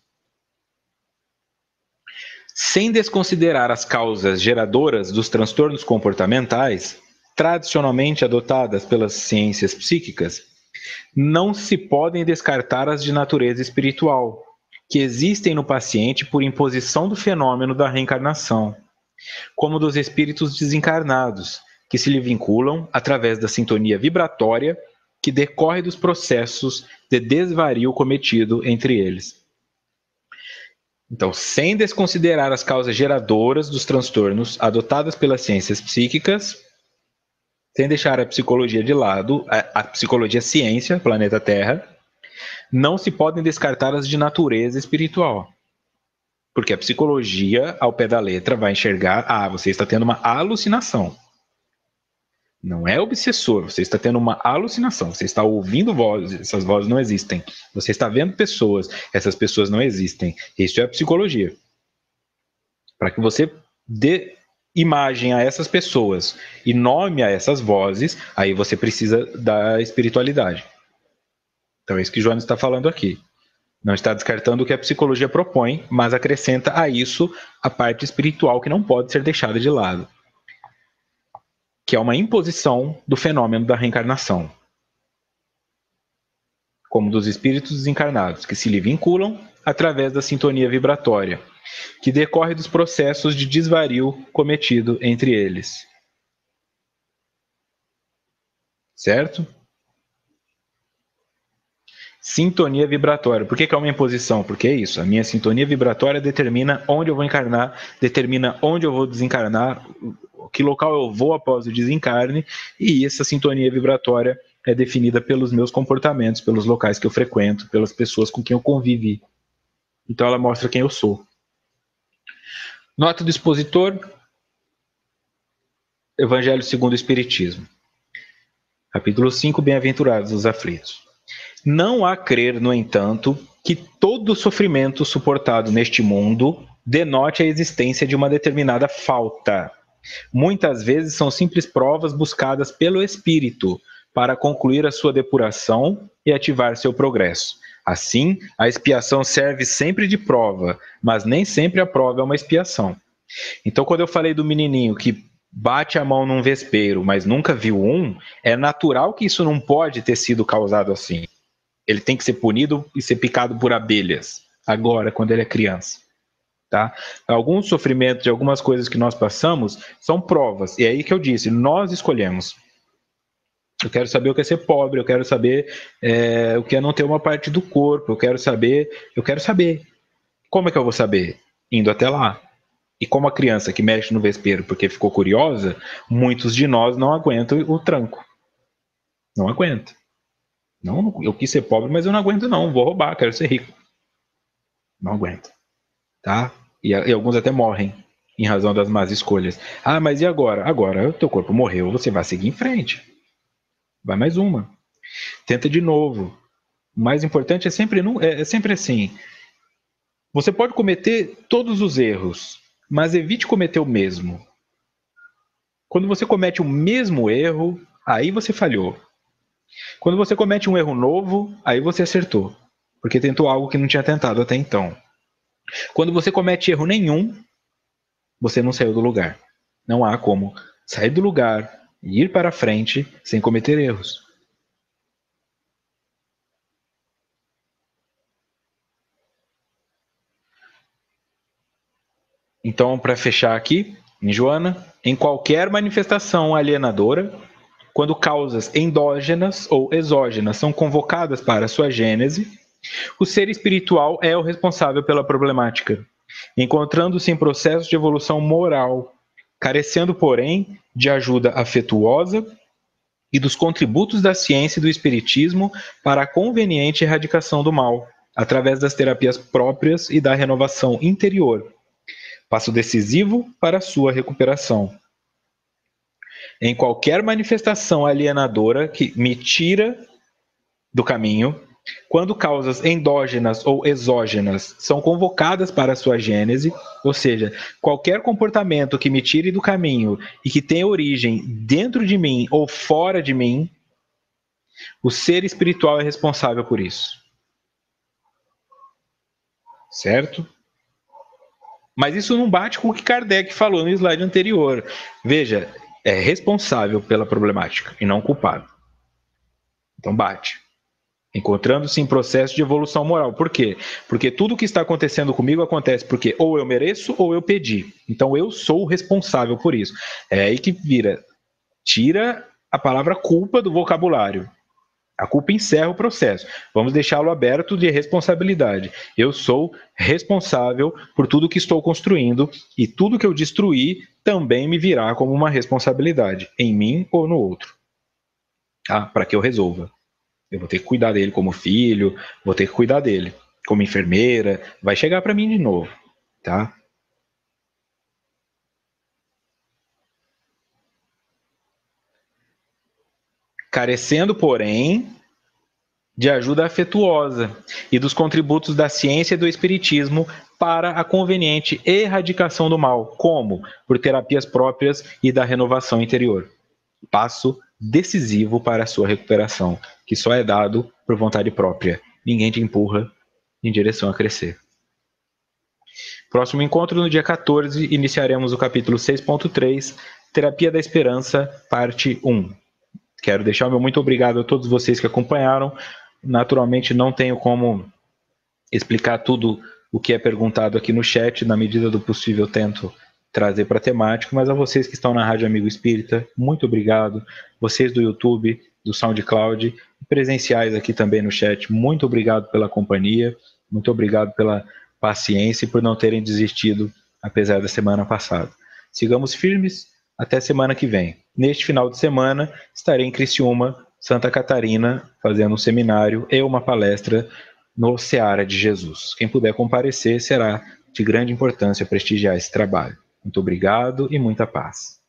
S1: Sem desconsiderar as causas geradoras dos transtornos comportamentais, tradicionalmente adotadas pelas ciências psíquicas, não se podem descartar as de natureza espiritual, que existem no paciente por imposição do fenômeno da reencarnação, como dos espíritos desencarnados, que se lhe vinculam através da sintonia vibratória que decorre dos processos de desvario cometido entre eles. Então, sem desconsiderar as causas geradoras dos transtornos adotadas pelas ciências psíquicas, sem deixar a psicologia de lado, a psicologia ciência, planeta Terra, não se podem descartar as de natureza espiritual. Porque a psicologia, ao pé da letra, vai enxergar, você está tendo uma alucinação. Não é obsessor, você está tendo uma alucinação, você está ouvindo vozes, essas vozes não existem. Você está vendo pessoas, essas pessoas não existem. Isso é a psicologia. Para que você dê imagem a essas pessoas e nome a essas vozes, aí você precisa da espiritualidade. Então é isso que Joana está falando aqui. Não está descartando o que a psicologia propõe, mas acrescenta a isso a parte espiritual que não pode ser deixada de lado, que é uma imposição do fenômeno da reencarnação, como dos espíritos desencarnados, que se lhe vinculam através da sintonia vibratória, que decorre dos processos de desvario cometido entre eles. Certo? Sintonia vibratória. Por que é uma imposição? Porque é isso. A minha sintonia vibratória determina onde eu vou encarnar, determina onde eu vou desencarnar, que local eu vou após o desencarne, e essa sintonia vibratória é definida pelos meus comportamentos, pelos locais que eu frequento, pelas pessoas com quem eu convivi. Então ela mostra quem eu sou. Nota do expositor, Evangelho segundo o Espiritismo. Capítulo 5, Bem-aventurados os aflitos. Não há crer, no entanto, que todo sofrimento suportado neste mundo denote a existência de uma determinada falta. Muitas vezes são simples provas buscadas pelo espírito para concluir a sua depuração e ativar seu progresso. Assim, a expiação serve sempre de prova, mas nem sempre a prova é uma expiação. Então, quando eu falei do menininho que bate a mão num vespeiro, mas nunca viu um, é natural que isso não pode ter sido causado assim. Ele tem que ser punido e ser picado por abelhas, agora, quando ele é criança. Tá? Alguns sofrimentos de algumas coisas que nós passamos são provas. E é aí que eu disse, nós escolhemos. Eu quero saber o que é ser pobre, eu quero saber o que é não ter uma parte do corpo, eu quero saber. Como é que eu vou saber? Indo até lá. E como a criança que mexe no vespeiro porque ficou curiosa, muitos de nós não aguentam o tranco. Não aguenta. Não, eu quis ser pobre, mas eu não aguento não, vou roubar, quero ser rico. Não aguento. Tá? E alguns até morrem em razão das más escolhas. Ah, mas e agora? Agora o teu corpo morreu, você vai seguir em frente. Vai mais uma. Tenta de novo. O mais importante é sempre assim. Você pode cometer todos os erros, mas evite cometer o mesmo. Quando você comete o mesmo erro, aí você falhou. Quando você comete um erro novo, aí você acertou, porque tentou algo que não tinha tentado até então. Quando você comete erro nenhum, você não saiu do lugar. Não há como sair do lugar e ir para frente sem cometer erros. Então, para fechar aqui, em Joana, em qualquer manifestação alienadora, quando causas endógenas ou exógenas são convocadas para sua gênese, o ser espiritual é o responsável pela problemática, encontrando-se em processo de evolução moral, carecendo, porém, de ajuda afetuosa e dos contributos da ciência e do espiritismo para a conveniente erradicação do mal, através das terapias próprias e da renovação interior, passo decisivo para a sua recuperação. Em qualquer manifestação alienadora que me tira do caminho, quando causas endógenas ou exógenas são convocadas para a sua gênese, ou seja, qualquer comportamento que me tire do caminho e que tenha origem dentro de mim ou fora de mim, o ser espiritual é responsável por isso. Certo? Mas isso não bate com o que Kardec falou no slide anterior. Veja, é responsável pela problemática e não culpado. Então bate. Encontrando-se em processo de evolução moral. Por quê? Porque tudo que está acontecendo comigo acontece porque ou eu mereço ou eu pedi. Então eu sou o responsável por isso. É aí que tira a palavra culpa do vocabulário. A culpa encerra o processo. Vamos deixá-lo aberto de responsabilidade. Eu sou responsável por tudo que estou construindo e tudo que eu destruir também me virá como uma responsabilidade, em mim ou no outro. Para que eu resolva. Eu vou ter que cuidar dele como filho, vou ter que cuidar dele como enfermeira, vai chegar para mim de novo, tá? carecendo, porém, de ajuda afetuosa e dos contributos da ciência e do espiritismo para a conveniente erradicação do mal, como por terapias próprias e da renovação interior. Passo decisivo para a sua recuperação, que só é dado por vontade própria. Ninguém te empurra em direção a crescer. Próximo encontro, no dia 14, iniciaremos o capítulo 6.3, Terapia da Esperança, parte 1. Quero deixar o meu muito obrigado a todos vocês que acompanharam. Naturalmente, não tenho como explicar tudo o que é perguntado aqui no chat. Na medida do possível, tento trazer para a temática, mas a vocês que estão na Rádio Amigo Espírita, muito obrigado. Vocês do YouTube, do SoundCloud, presenciais aqui também no chat, muito obrigado pela companhia, muito obrigado pela paciência e por não terem desistido, apesar da semana passada. Sigamos firmes, até semana que vem. Neste final de semana, estarei em Criciúma, Santa Catarina, fazendo um seminário e uma palestra no Seara de Jesus. Quem puder comparecer, será de grande importância prestigiar esse trabalho. Muito obrigado e muita paz.